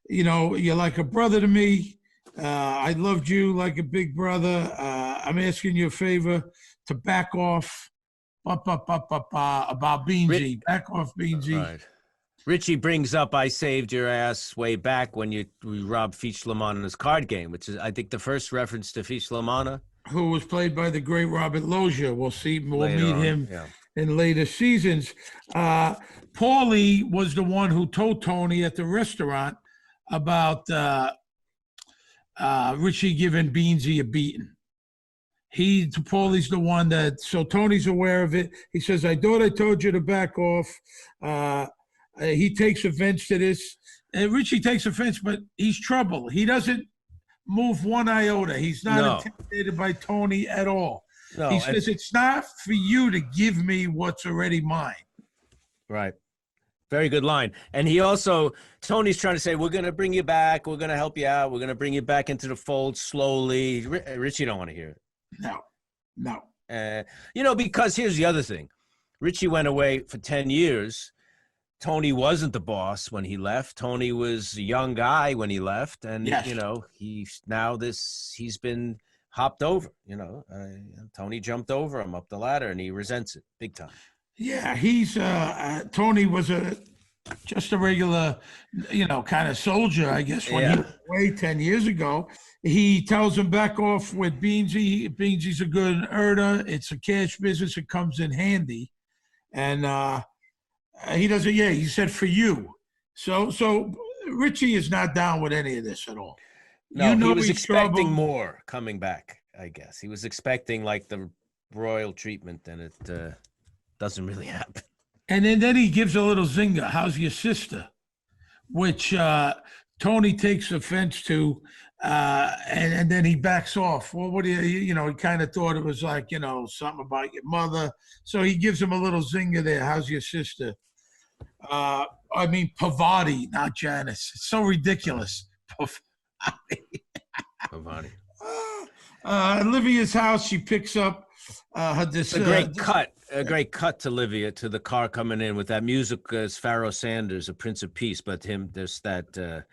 You're like a brother to me. I loved you like a big brother. I'm asking you a favor to back off. About Beansie. Back off, Beansie.
Right. Richie brings up, I saved your ass way back when we robbed Feach Lamanna's card game, which is, I think, the first reference to Feach Lamanna.
Who was played by the great Robert Loggia. We'll meet him in later seasons. Paulie was the one who told Tony at the restaurant about Richie giving Beansie a beating. Paulie's the one so Tony's aware of it. He says, I thought I told you to back off. He takes offense to this. Richie takes offense, but he's trouble. He doesn't move one iota. He's not intimidated by Tony at all. No, he says, it's not for you to give me what's already mine.
Right. Very good line. And Tony's trying to say, we're going to bring you back. We're going to help you out. We're going to bring you back into the fold slowly. Richie don't want to hear it.
No.
Because here's the other thing. Richie went away for 10 years. Tony wasn't the boss when he left. Tony was a young guy when he left. And, he's been hopped over. Tony jumped over him up the ladder, and he resents it big time.
Yeah, he's Tony was just a regular, kind of soldier, I guess, when he was away 10 years ago. He tells him back off with Beansie. Beansie's a good earner. It's a cash business. It comes in handy. And he doesn't, he said for you. So Richie is not down with any of this at all.
No, he was expecting more coming back, I guess. He was expecting like the royal treatment, and it doesn't really happen.
And then he gives a little zinger. How's your sister? Which Tony takes offense to, and then he backs off. Well, what do he kind of thought it was like, something about your mother. So he gives him a little zinger there. How's your sister? Pavati, not Janice. It's so ridiculous.
Pavati.
Olivia's house, she picks up
it's a great cut to Livia, to the car coming in with that music as Pharoah Sanders, A Prince of Peace, but there's that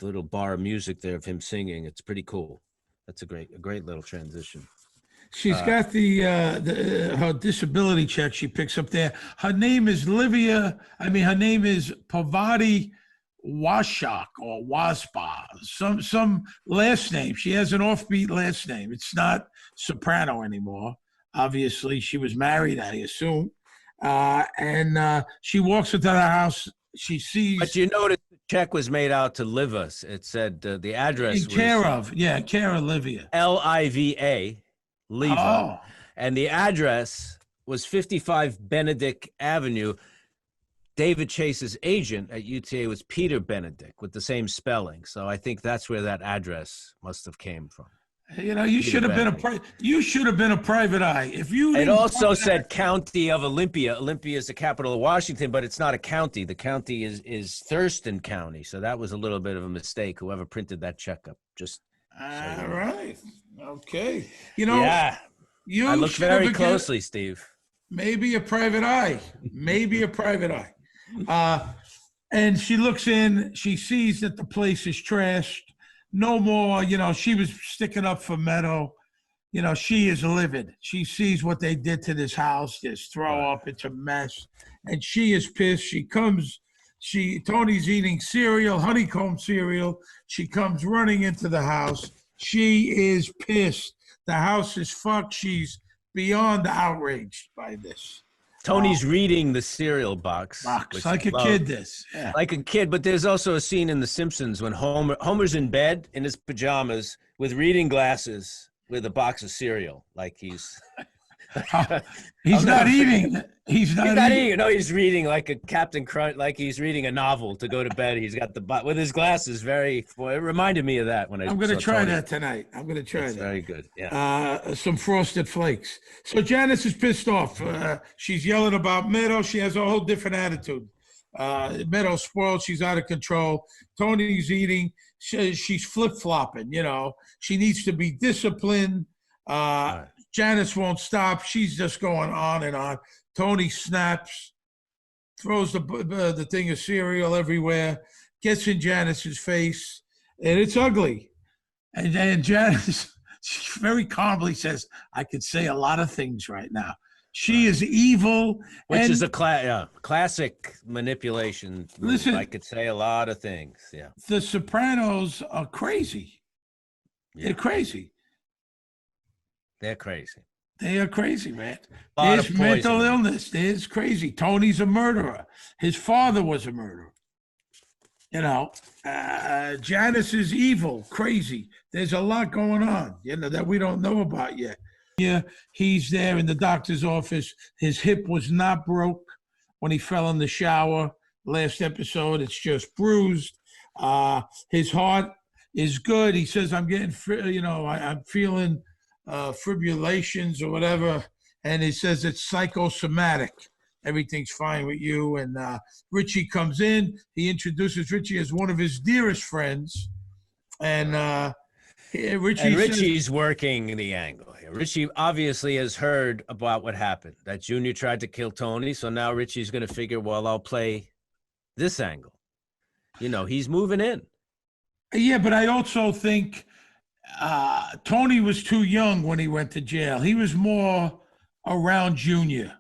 little bar of music there of him singing. It's pretty cool. That's a great little transition.
She's got her disability check she picks up there. Her name is her name is Pavati Washak or Waspa, some last name. She has an offbeat last name. It's not Soprano anymore. Obviously, she was married, I assume. And she walks into the house. She sees.
But you notice the check was made out to Livas. It said the address was
care of Livia.
Liva, Liva. Oh. And the address was 55 Benedict Avenue. David Chase's agent at UTA was Peter Benedict with the same spelling. So I think that's where that address must have came from.
You should have been a private eye.
It also said County of Olympia. Olympia is the capital of Washington, but it's not a county. The county is Thurston County. So that was a little bit of a mistake. Whoever printed that check up.
All right. Okay.
I looked very closely, Steve.
Maybe a private eye. And she looks in. She sees that the place is trashed. No more, she was sticking up for Meadow. She is livid. She sees what they did to this house. There's throw up. It's a mess. And she is pissed. Tony's eating cereal, honeycomb cereal. She comes running into the house. She is pissed. The house is fucked. She's beyond outraged by this.
Tony's reading the cereal box
like a kid.
Like a kid, but there's also a scene in The Simpsons when Homer's in bed in his pajamas with reading glasses with a box of cereal, like he's
he's not eating. He's not eating.
No, he's reading like a Captain Crunch, like he's reading a novel to go to bed. He's got with his glasses. It reminded me of that when
I'm going to try that tonight. I'm going to try that.
Very good. Yeah.
Some Frosted Flakes. So Janice is pissed off. She's yelling about Meadow. She has a whole different attitude. Meadow's spoiled. She's out of control. Tony's eating. She's flip-flopping. She needs to be disciplined. Right. Janice won't stop. She's just going on and on. Tony snaps, throws the thing of cereal everywhere, gets in Janice's face, and it's ugly. And Janice very calmly says, I could say a lot of things right now. She is evil.
Which is a classic manipulation.
Listen,
I could say a lot of things. Yeah.
The Sopranos are crazy. Yeah. They're crazy. They are crazy, man. There's mental illness. There's crazy. Tony's a murderer. His father was a murderer. Janice is evil, crazy. There's a lot going on, that we don't know about yet. Yeah, he's there in the doctor's office. His hip was not broke when he fell in the shower. Last episode, it's just bruised. His heart is good. He says, I'm getting, I'm feeling fibrillations or whatever, and he says it's psychosomatic. Everything's fine with you. And Richie comes in. He introduces Richie as one of his dearest friends, and Richie's
working the angle here. Richie obviously has heard about what happened, that Junior tried to kill Tony, so now Richie's going to figure, well, I'll play this angle. He's moving in.
Yeah, but I also think Tony was too young when he went to jail. He was more around Junior,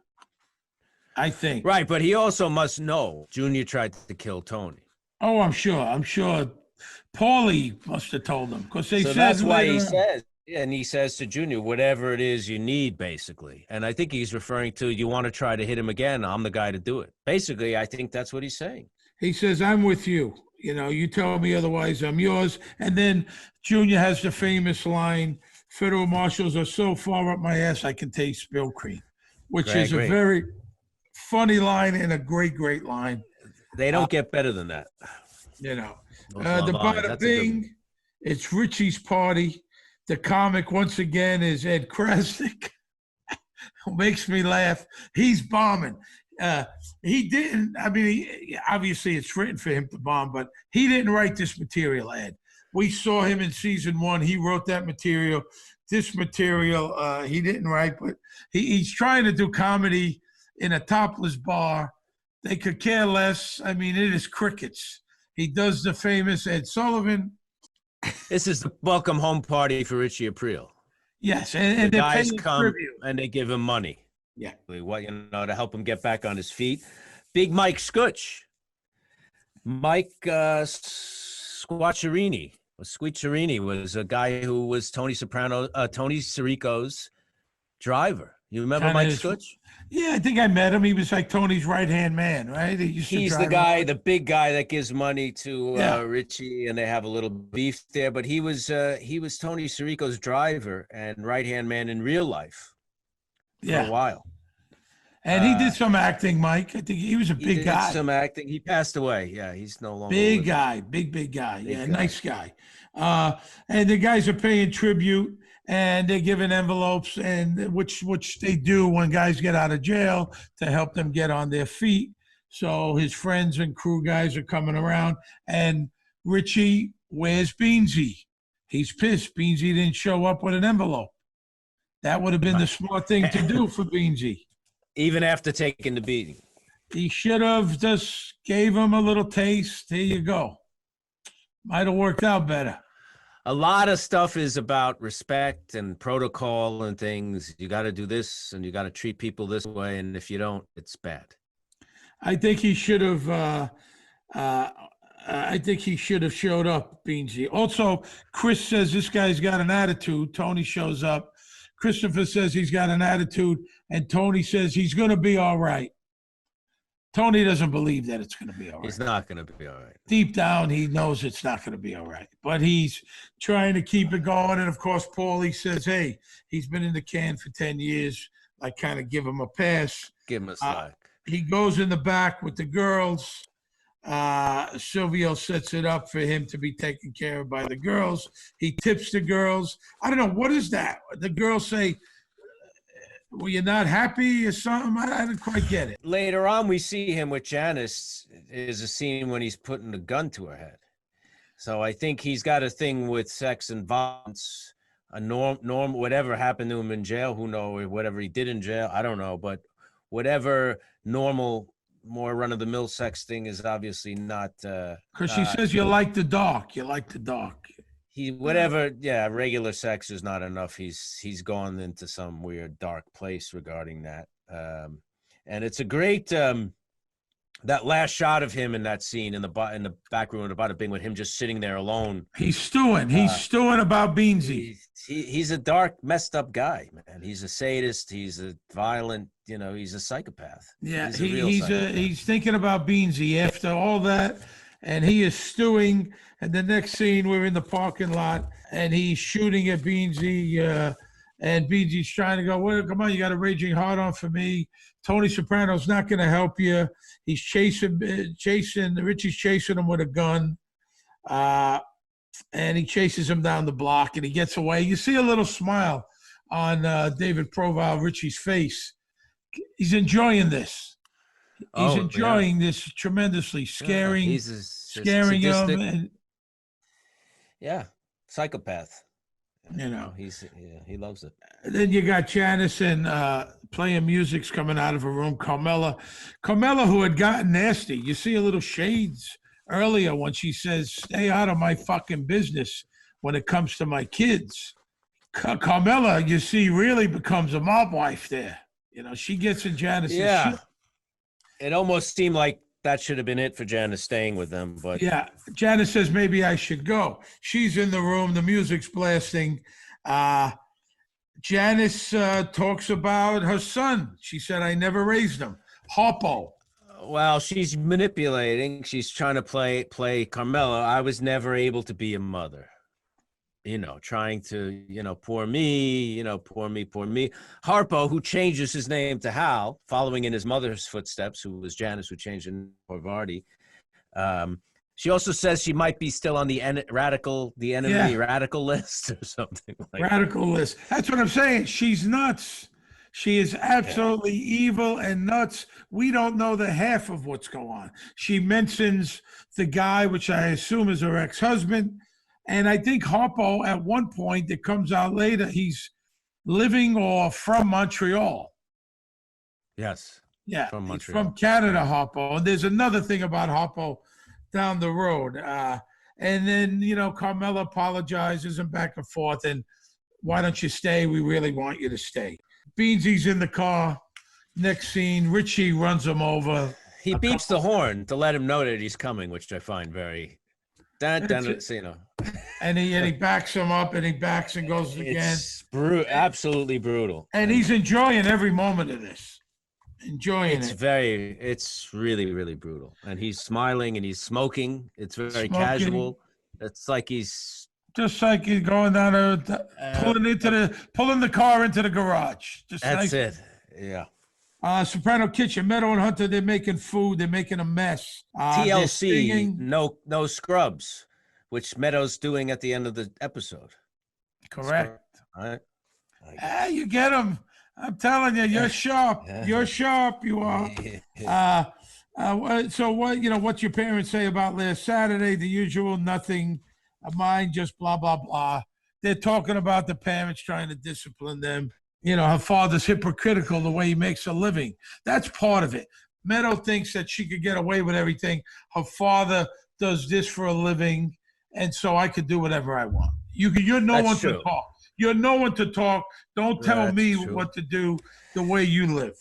I think.
Right, but he also must know Junior tried to kill Tony.
Oh, I'm sure. I'm sure Paulie must have told him because they
So
said
that's why
later
he
on.
says, and he says to Junior, whatever it is you need, basically. And I think he's referring to, you want to try to hit him again, I'm the guy to do it. Basically, I think that's what he's saying.
He says, I'm with you. You know, you tell me otherwise, I'm yours. And then Junior has the famous line, federal marshals are so far up my ass I can taste Bill cream, which is a very funny line and a great, great line.
They don't get better than that.
You know, the bada bing, it's Richie's party. The comic, once again, is Ed Krasnick, who makes me laugh. He's bombing. He didn't, I mean, obviously it's written for him to bomb, but he didn't write this material, Ed. We saw him in season 1. He wrote that material. This material, he didn't write, but he's trying to do comedy in a topless bar. They could care less. I mean, it is crickets. He does the famous Ed Sullivan.
This is the welcome home party for Richie Aprile.
Yes, and
the guys come tribute. And they give him money.
Yeah,
what, you know, to help him get back on his feet. Big Mike Scutch, Mike Squacciarini was a guy who was Tony Sirico's driver. You remember Mike Scutch?
Yeah, I think I met him. He was like Tony's right-hand man, right?
He's the guy, the big guy that gives money to Richie, and they have a little beef there. But he was Tony Sirico's driver and right-hand man in real life for a while.
And he did some acting, Mike. I think he was a big guy.
He did some acting. He passed away. Yeah, he's no longer
big guy, big guy. Yeah, nice guy. And the guys are paying tribute. And they're giving envelopes, and which they do when guys get out of jail to help them get on their feet. So his friends and crew guys are coming around, and Richie, where's Beansie? He's pissed. Beansie didn't show up with an envelope. That would have been the smart thing to do for Beansie.
Even after taking the beating.
He should have just gave him a little taste. Here you go. Might have worked out better.
A lot of stuff is about respect and protocol and things. You got to do this and you got to treat people this way. And if you don't, it's bad.
I think he should have, showed up, Beansie. Also, Chris says this guy's got an attitude. Tony shows up. Christopher says he's got an attitude. And Tony says he's going to be all right. Tony doesn't believe that it's going to be all right.
He's not going to be all right.
Deep down, he knows it's not going to be all right. But he's trying to keep it going. And, of course, Paulie says, hey, he's been in the can for 10 years. I kind of give him a pass.
Give him a slack.
He goes in the back with the girls. Silvio sets it up for him to be taken care of by the girls. He tips the girls. I don't know. What is that? The girls say, were you not happy or something? I didn't quite get it.
Later on, we see him with Janice. Is a scene when he's putting a gun to her head. So I think he's got a thing with sex and violence. A norm, whatever happened to him in jail, who knows? Whatever he did in jail, I don't know. But whatever normal, more run-of-the-mill sex thing is obviously not.
Because she says you like the dark. You like the dark.
Regular sex is not enough. He's gone into some weird dark place regarding that. And it's a great that last shot of him in that scene in the back room about it being with him just sitting there alone.
He's stewing. He's stewing about Beansie.
He's a dark, messed up guy, man. He's a sadist. He's a violent. He's a psychopath.
Yeah, he's thinking about Beansie after all that. And he is stewing. And the next scene, we're in the parking lot, and he's shooting at Beansie. And Beansie's trying to go, well, come on, you got a raging heart on for me. Tony Soprano's not going to help you. He's chasing, Richie's chasing him with a gun. And he chases him down the block, and he gets away. You see a little smile on David Proval, Richie's face. He's enjoying this. He's enjoying this tremendously, scaring him. And,
psychopath. He loves it.
And then you got Janice and playing music's coming out of her room. Carmela, who had gotten nasty. You see a little shades earlier when she says, "Stay out of my fucking business," when it comes to my kids. Carmela, you see, really becomes a mob wife there. You know, she gets in Janice's shit.
It almost seemed like that should have been it for Janice staying with them, but
yeah, Janice says maybe I should go. She's in the room, the music's blasting. Janice talks about her son. She said, I never raised him. Harpo.
Well, she's manipulating. She's trying to play Carmela. I was never able to be a mother. You know, trying to, poor me, poor me. Harpo, who changes his name to Hal, following in his mother's footsteps, who was Janice, who changed in Parvati. She also says she might be still on the enemy radical list or something like
radical list. That's what I'm saying. She's nuts. She is absolutely evil and nuts. We don't know the half of what's going on. She mentions the guy, which I assume is her ex-husband. And I think Harpo, at one point, it comes out later, he's living or from Montreal.
Yes.
Yeah,
from Montreal.
From Canada, Harpo. And there's another thing about Harpo down the road. And then, Carmela apologizes and back and forth. And why don't you stay? We really want you to stay. Beansie's in the car. Next scene, Richie runs him over.
He beeps the horn to let him know that he's coming, which I find very...
And he backs him up, and he backs and goes again.
It's absolutely brutal.
And he's enjoying every moment of this.
It's really, really brutal. And he's smiling and he's smoking. It's very casual. It's like he's
just like he's going down pulling the car into the garage.
That's it. Yeah.
Soprano kitchen, Meadow and Hunter, they're making food. They're making a mess.
TLC, no scrubs, which Meadow's doing at the end of the episode.
Correct.
All
right. You get them. I'm telling you, you're sharp. You're sharp. You are. So what's your parents say about last Saturday? The usual, nothing. Mine, just blah, blah, blah. They're talking about the parents trying to discipline them. Her father's hypocritical the way he makes a living. That's part of it. Meadow thinks that she could get away with everything. Her father does this for a living, and so I could do whatever I want. You're no one to talk. You're no one to talk. Don't tell me what to do the way you live.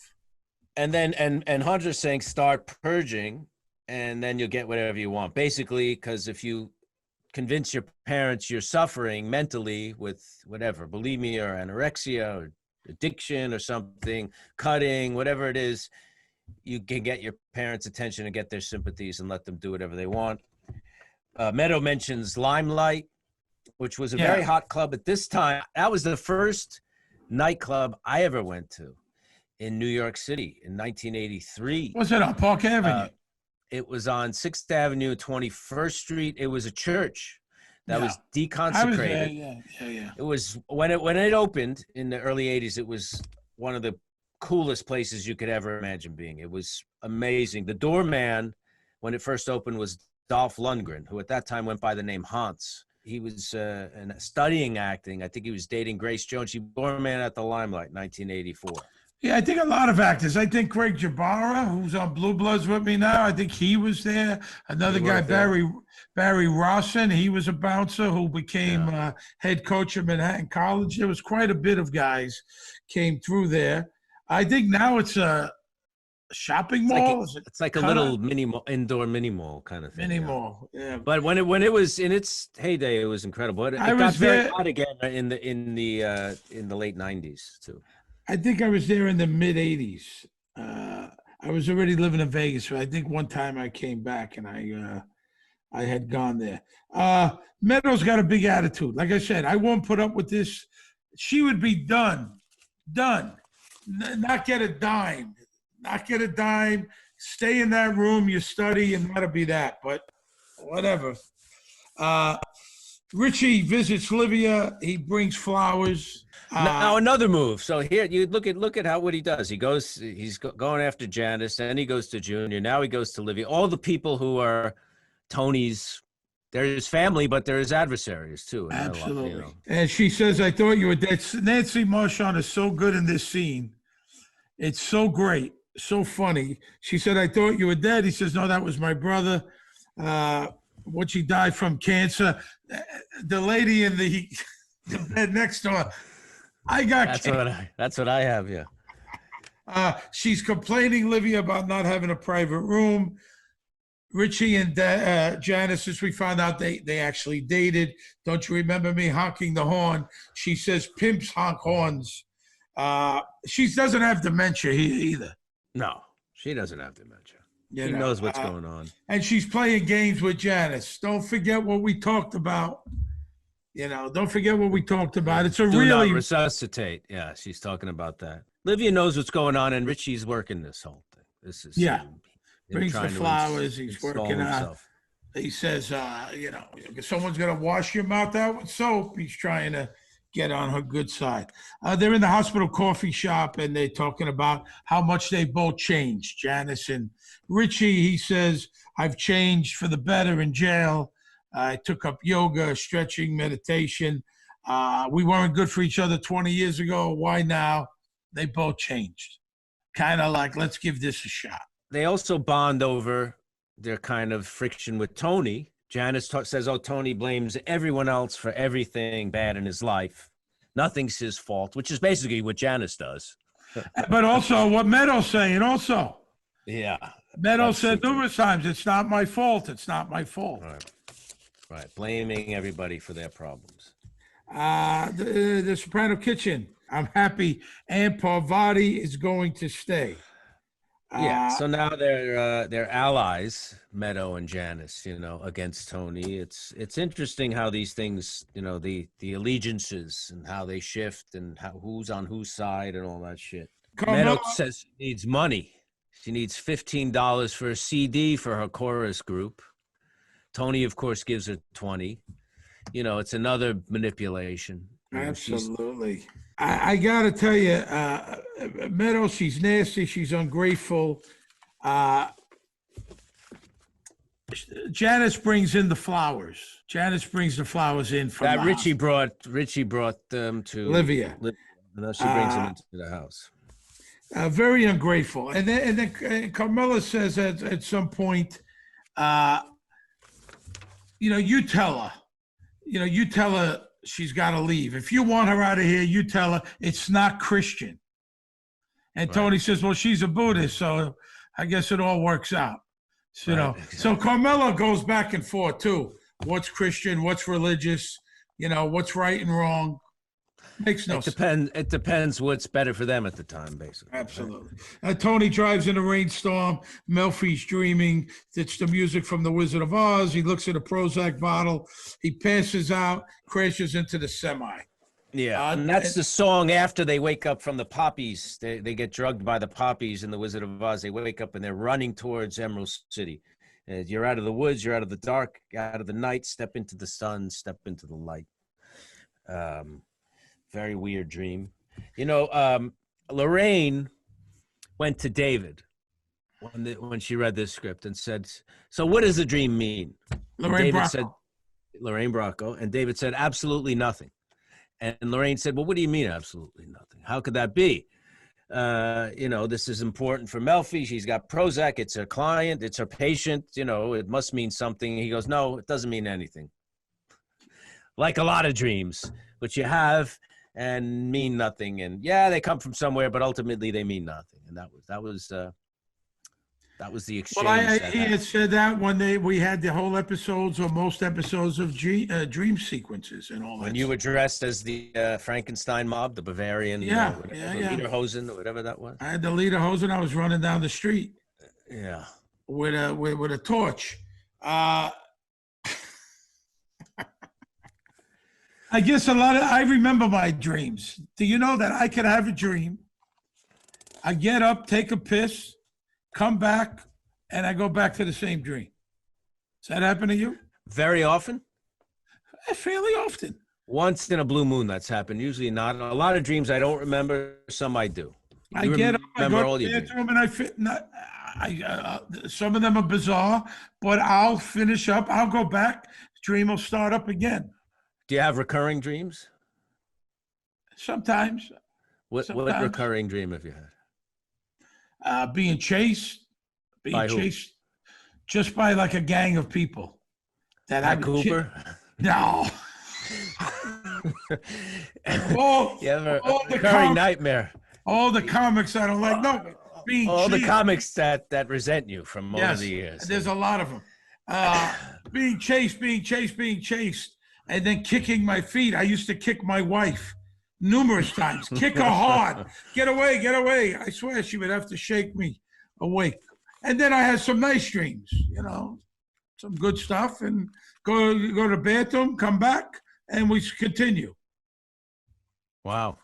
And then and Hunter's saying start purging, and then you'll get whatever you want. Basically, because if you convince your parents you're suffering mentally with whatever, bulimia or anorexia or addiction or something, cutting, whatever it is, you can get your parents' attention and get their sympathies and let them do whatever they want. Meadow mentions Limelight, which was a very hot club at this time. That was the first nightclub I ever went to in New York City in 1983.
Was it on Park Avenue?
It was on 6th Avenue, 21st Street. It was a church that was deconsecrated.
Yeah.
It was when it opened in the early 80s, it was one of the coolest places you could ever imagine being. It was amazing. The doorman, when it first opened, was Dolph Lundgren, who at that time went by the name Hans. He was studying acting. I think he was dating Grace Jones. He was doorman at the Limelight, 1984.
Yeah, I think a lot of actors. I think Greg Jabara, who's on Blue Bloods with me now, I think he was there. Another guy, Barry Rawson, he was a bouncer who became head coach of Manhattan College. There was quite a bit of guys came through there. I think now it's a shopping mall.
It's like a little indoor mini mall kind of thing.
Mini mall, yeah.
But when it was in its heyday, it was incredible. It got very hot again in the late 90s too.
I think I was there in the mid 80s. I was already living in Vegas, so I think one time I came back and I had gone there. Meadow's got a big attitude. Like I said, I won't put up with this. She would be done. Not get a dime. Stay in that room, you study, and that'll be that. But whatever. Richie visits Livia. He brings flowers.
Now another move. So here you look at what he does. He's going after Janice, and he goes to Junior. Now he goes to Livia. All the people who are Tony's, they're his family, but they're his adversaries too.
Absolutely. And she says, "I thought you were dead." Nancy Marchand is so good in this scene. It's so great, so funny. She said, "I thought you were dead." He says, "No, that was my brother." When she died from cancer, the lady in the bed next to her, I got
That's what I have, yeah.
She's complaining, Livia, about not having a private room. Richie and Janice, as we found out, they actually dated. Don't you remember me honking the horn? She says pimps honk horns. She doesn't have dementia either.
No, she doesn't have dementia.
You
She
know,
knows what's going on.
And she's playing games with Janice. Don't forget what we talked about. You know, don't forget what we talked about. It's a
Do
really
not resuscitate. Yeah, she's talking about that. Livia knows what's going on, and Richie's working this whole thing. This is
brings the flowers. He's working on. He says, you know, if someone's gonna wash your mouth out with soap, he's trying to get on her good side. They're in the hospital coffee shop, and they're talking about how much they both changed. Janice and Richie. He says, "I've changed for the better in jail. I took up yoga, stretching, meditation. We weren't good for each other 20 years ago. Why now?" They both changed. Kind of like, let's give this a shot.
They also bond over their kind of friction with Tony. Janice says, oh, Tony blames everyone else for everything bad in his life. Nothing's his fault, which is basically what Janice does.
But also what Meadow's saying also.
Yeah.
Meadow said numerous times, it's not my fault. It's not my fault.
Right. Blaming everybody for their problems.
The Soprano kitchen. I'm happy Aunt Parvati is going to stay.
So now they're allies, Meadow and Janice, you know, against Tony. It's interesting how these things, you know, the allegiances and how they shift and who's on whose side and all that shit. Meadow says she needs money. She needs $15 for a CD for her chorus group. Tony, of course, gives her 20. You know, it's another manipulation.
Absolutely. I got to tell you, Meadow, she's nasty. She's ungrateful. Janice brings in the flowers. Janice brings the flowers in from
that Richie brought them to
Livia.
And then she brings them into the house.
Very ungrateful. And then Carmela says at some point, you know, you tell her she's got to leave. If you want her out of here, you tell her it's not Christian. And right. Tony says, well, she's a Buddhist, so I guess it all works out. So, you know, exactly. So Carmela goes back and forth too. What's Christian? What's religious? You know, what's right and wrong? Makes no sense.
It depends what's better for them at the time, basically.
Absolutely. Tony drives in a rainstorm. Melfi's dreaming. It's the music from The Wizard of Oz. He looks at a Prozac bottle. He passes out, crashes into the semi.
Yeah, and that's the song after they wake up from the poppies. They get drugged by the poppies in The Wizard of Oz. They wake up and they're running towards Emerald City. You're out of the woods. You're out of the dark, out of the night. Step into the sun. Step into the light. Very weird dream. You know, Lorraine went to David when she read this script and said, so what does the dream mean? Lorraine Bracco. And David said, absolutely nothing. And Lorraine said, well, what do you mean absolutely nothing? How could that be? You know, this is important for Melfi. She's got Prozac. It's her client. It's her patient. You know, it must mean something. He goes, no, it doesn't mean anything. Like a lot of dreams, which you have and mean nothing. And yeah, they come from somewhere, but ultimately they mean nothing. And that was the exchange.
Well, he had said that when we had the whole episodes or most episodes of dream sequences and all that.
When you were dressed as the Frankenstein mob, the Bavarian, Lederhosen, or whatever that was.
I had the Lederhosen. I was running down the street.
Yeah.
With a torch. I guess I remember my dreams. Do you know that I could have a dream? I get up, take a piss, come back, and I go back to the same dream. Does that happen to you?
Very often?
Fairly often.
Once in a blue moon that's happened. Usually not. A lot of dreams I don't remember. Some I do.
I get up, I go to the bathroom, and some of them are bizarre, but I'll finish up. I'll go back. Dream will start up again.
Do you have recurring dreams?
Sometimes.
What recurring dream have you had?
Being chased. Just by like a gang of people. that
Pat Cooper.
No.
You have a
all the
recurring nightmare.
All the comics I don't like. No, being
all
chased.
the comics that resent you from over the years.
There's a lot of them. Being chased, and then kicking my feet. I used to kick my wife numerous times. Kick her hard. Get away, get away. I swear she would have to shake me awake. And then I had some nice dreams, you know, some good stuff, and go to the bathroom, come back, and we continue.
Wow.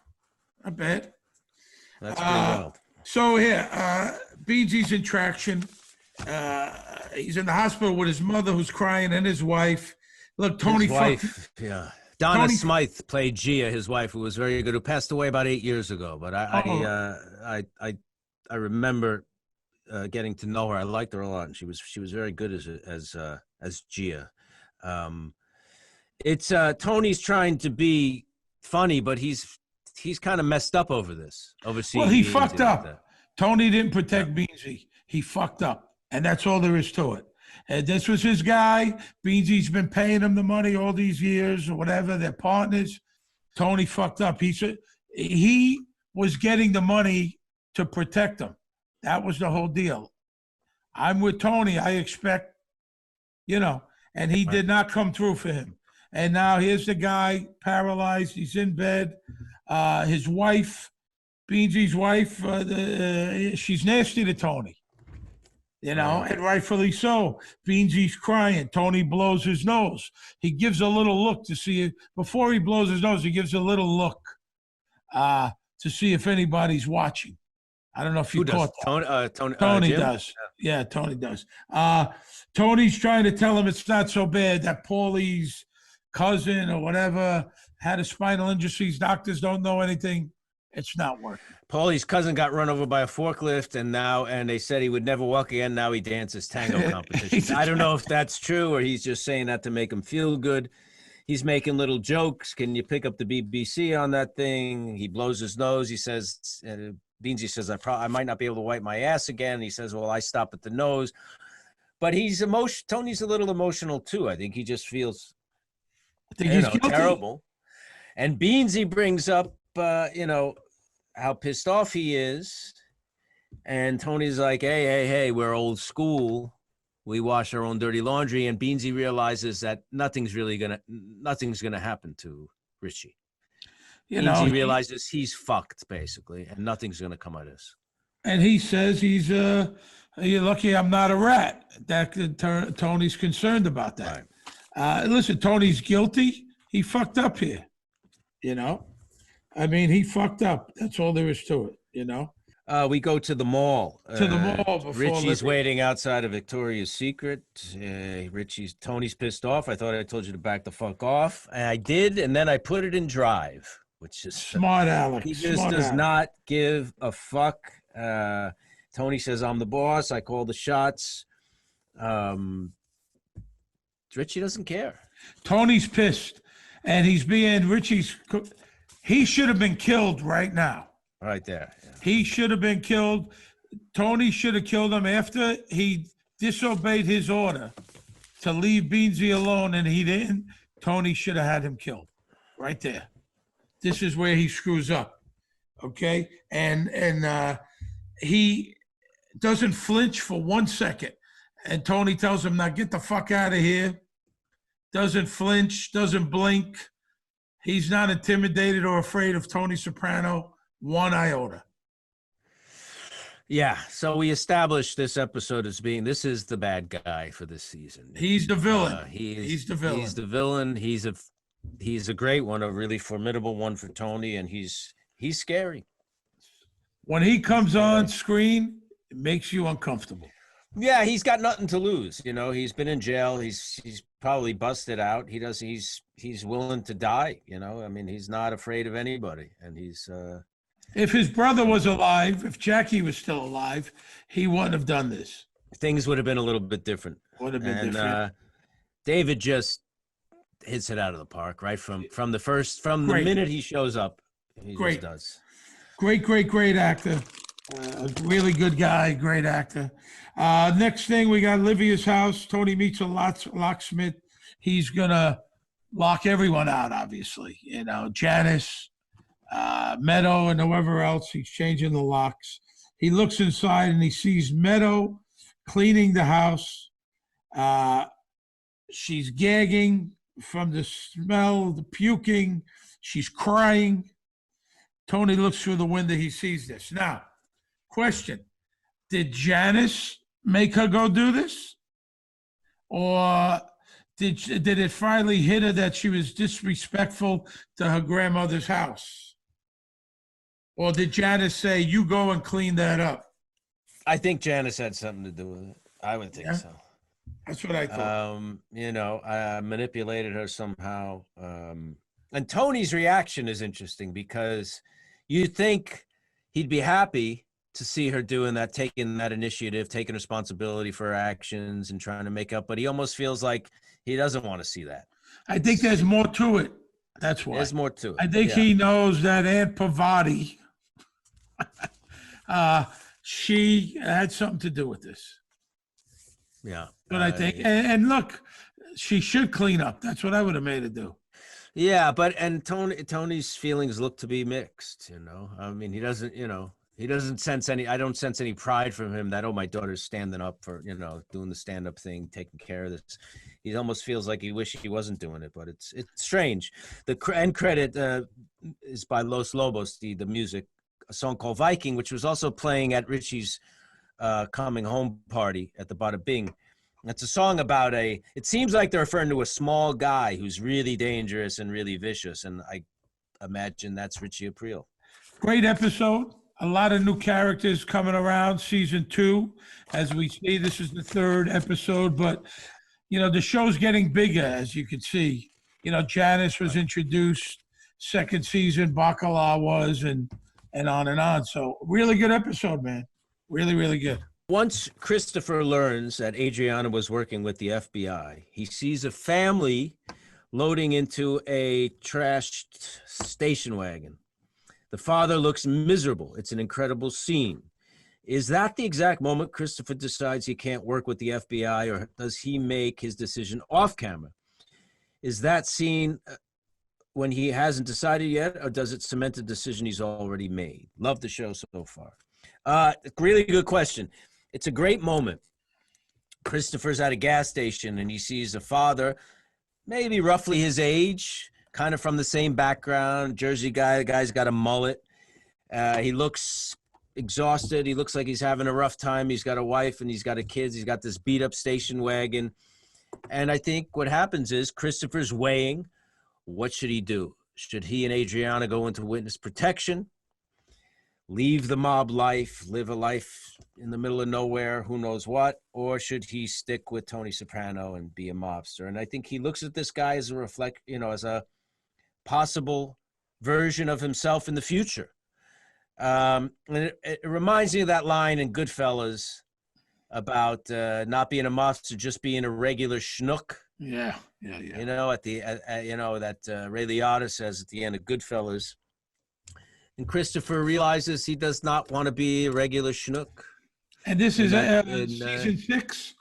Not bad.
That's pretty wild.
So here, Beansie's in traction. He's in the hospital with his mother, who's crying, and his wife. Look, Tony.
His wife, yeah. Donna Smythe played Gia, his wife, who was very good, who passed away about 8 years ago. But I remember getting to know her. I liked her a lot, and she was very good as Gia. It's Tony's trying to be funny, but he's kind of messed up over this. Overseas.
Well, he fucked up. Tony didn't protect Beansie. He fucked up, and that's all there is to it. And this was his guy. Beansie's been paying him the money all these years or whatever. They're partners. Tony fucked up. He was getting the money to protect him. That was the whole deal. I'm with Tony. I expect, you know, and he did not come through for him. And now here's the guy paralyzed. He's in bed. His wife, Beansie's wife, she's nasty to Tony. You know, and rightfully so. Beansie's crying. Tony blows his nose. He gives a little look to see before he blows his nose. He gives a little look to see if anybody's watching. I don't know if you caught that. Tony does. Yeah, Tony does. Tony's trying to tell him it's not so bad that Paulie's cousin or whatever had a spinal injury. Doctors don't know anything. It's not working.
Paulie's cousin got run over by a forklift, and they said he would never walk again. Now he dances tango competitions. I don't know if that's true or he's just saying that to make him feel good. He's making little jokes. Can you pick up the BBC on that thing? He blows his nose. He says, Beansie says, I might not be able to wipe my ass again. He says, well, I stop at the nose. But Tony's a little emotional too. I think he just feels terrible. And Beansie brings up, how pissed off he is. And Tony's like, hey, we're old school. We wash our own dirty laundry. And Beansie realizes that nothing's gonna happen to Richie. Beansie realizes he's fucked basically, and nothing's gonna come of this.
And he says you're lucky I'm not a rat. Tony's concerned about that. Right. Listen, Tony's guilty. He fucked up here. He fucked up. That's all there is to it,
We go to the mall.
Before
Richie's waiting outside of Victoria's Secret. Tony's pissed off. I thought I told you to back the fuck off. And I did, and then I put it in drive, which is
smart, Alex.
He just does not give a fuck. Tony says, I'm the boss. I call the shots. Richie doesn't care.
Tony's pissed, and he's being he should have been killed right now.
Right there. Yeah.
He should have been killed. Tony should have killed him after he disobeyed his order to leave Beansie alone, and he didn't. Tony should have had him killed right there. This is where he screws up, okay? And he doesn't flinch for 1 second. And Tony tells him, now get the fuck out of here. Doesn't flinch, doesn't blink. He's not intimidated or afraid of Tony Soprano one iota.
Yeah, so we established this episode as being, this is the bad guy for this season.
He's the villain.
He's the villain. He's the villain. He's a great one, a really formidable one for Tony, and he's scary.
When he comes on screen, it makes you uncomfortable.
Yeah, he's got nothing to lose. He's been in jail. He's probably busted out. He's willing to die. He's not afraid of anybody, and he's.
If his brother was alive, if Jackie was still alive, he wouldn't have done this.
Things would have been a little bit different.
Would have been different.
David just hits it out of the park, right from the minute he shows up. He just does.
Great actor. A really good guy, great actor. Next thing, we got Livia's house. Tony meets a locksmith he's going to lock everyone out, obviously. You know, Janice, Meadow, and whoever else. He's changing the locks. He looks inside and he sees Meadow cleaning the house. She's gagging from the smell, the puking. She's crying. Tony looks through the window. He sees this. Now, question. Did Janice make her go do this? Or did it finally hit her that she was disrespectful to her grandmother's house? Or did Janice say, you go and clean that up?
I think Janice had something to do with it. I would think so.
That's what I thought.
You know, I manipulated her somehow. And Tony's reaction is interesting because you'd think he'd be happy to see her doing that, taking that initiative, taking responsibility for her actions and trying to make up, but he almost feels like he doesn't want to see that.
I think there's more to it. That's why.
There's more to it.
I think he knows that Aunt Pavati, she had something to do with this.
Yeah.
But I think, and look, she should clean up. That's what I would have made her do.
Yeah, but Tony's feelings look to be mixed, you know. I mean, he doesn't, you know, he doesn't sense any, I don't sense any pride from him that, oh, my daughter's standing up for, you know, doing the stand-up thing, taking care of this. He almost feels like he wished he wasn't doing it, but it's strange. The end credit is by Los Lobos, the music, a song called Viking, which was also playing at Richie's coming home party at the Bada Bing. It's a song about it seems like they're referring to a small guy who's really dangerous and really vicious. And I imagine that's Richie Aprile.
Great episode. A lot of new characters coming around. Season 2, as we see, this is the 3rd episode, but you know, the show's getting bigger, as you can see. You know, Janice was introduced, 2nd season, Bacala was, and on and on. So really good episode, man. Really, really good.
Once Christopher learns that Adriana was working with the FBI, he sees a family loading into a trashed station wagon. The father looks miserable. It's an incredible scene. Is that the exact moment Christopher decides he can't work with the FBI, or does he make his decision off camera? Is that scene when he hasn't decided yet, or does it cement a decision he's already made? Love the show so far. Really good question. It's a great moment. Christopher's at a gas station and he sees a father, maybe roughly his age, kind of from the same background, Jersey guy. The guy's got a mullet. He looks exhausted. He looks like he's having a rough time. He's got a wife and he's got kids. He's got this beat up station wagon. And I think what happens is Christopher's weighing, what should he do? Should he and Adriana go into witness protection, leave the mob life, live a life in the middle of nowhere, who knows what, or should he stick with Tony Soprano and be a mobster? And I think he looks at this guy as as a possible version of himself in the future. And it reminds me of that line in Goodfellas about not being a mobster, just being a regular schnook.
Yeah.
You know, that Ray Liotta says at the end of Goodfellas. And Christopher realizes he does not want to be a regular schnook.
And this is season 6?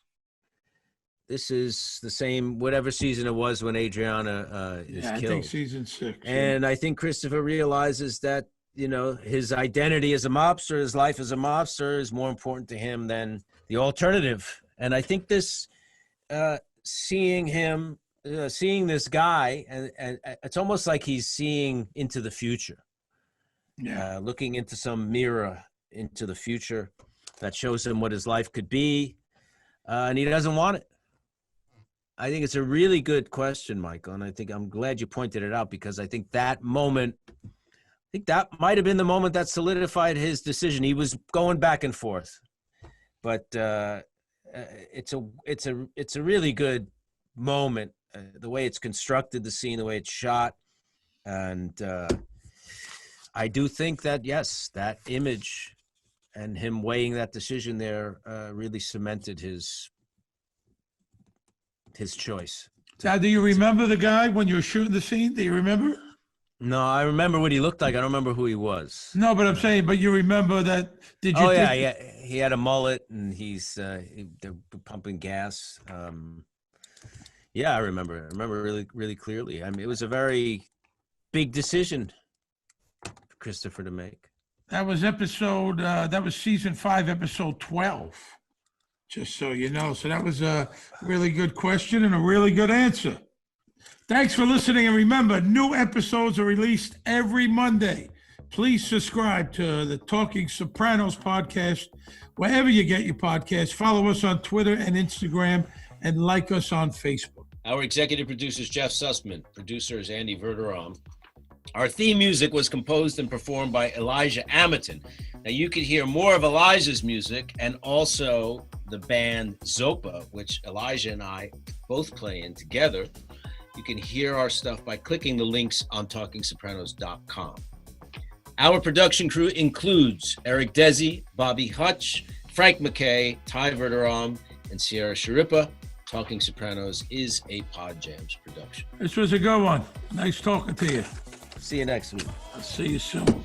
This is the same, whatever season it was when Adriana is killed.
I think season 6.
And I think Christopher realizes that, you know, his identity as a mobster, his life as a mobster is more important to him than the alternative. And I think this, seeing this guy, and it's almost like he's seeing into the future.
Yeah.
Looking into some mirror into the future that shows him what his life could be, and he doesn't want it. I think it's a really good question, Michael, and I'm glad you pointed it out, because I think that moment, that might have been the moment that solidified his decision. He was going back and forth, but it's a really good moment. The way it's constructed, the scene, the way it's shot, and I do think that, yes, that image and him weighing that decision there really cemented his choice.
Now, do you remember the guy when you were shooting the scene? Do you remember?
No, I remember what he looked like. I don't remember who he was.
No, but I'm saying, but you remember that? Did you?
Oh, yeah. He had a mullet and they're pumping gas. Yeah, I remember really, really clearly. I mean, it was a very big decision for Christopher to make.
That was season 5, episode 12. Just so you know. So that was a really good question and a really good answer. Thanks for listening. And remember, new episodes are released every Monday. Please subscribe to the Talking Sopranos podcast, wherever you get your podcasts. Follow us on Twitter and Instagram, and like us on Facebook.
Our executive producer is Jeff Sussman. Producer is Andy Verderam. Our theme music was composed and performed by Elijah Amerton. Now you can hear more of Elijah's music and also the band Zopa, which Elijah and I both play in together. You can hear our stuff by clicking the links on talkingsopranos.com. Our production crew includes Eric Desi, Bobby Hutch, Frank McKay, Ty Verderam, and Sierra Schirripa. Talking Sopranos is a Pod Jams production.
This was a good one. Nice talking to you.
See you next week.
I'll see you soon.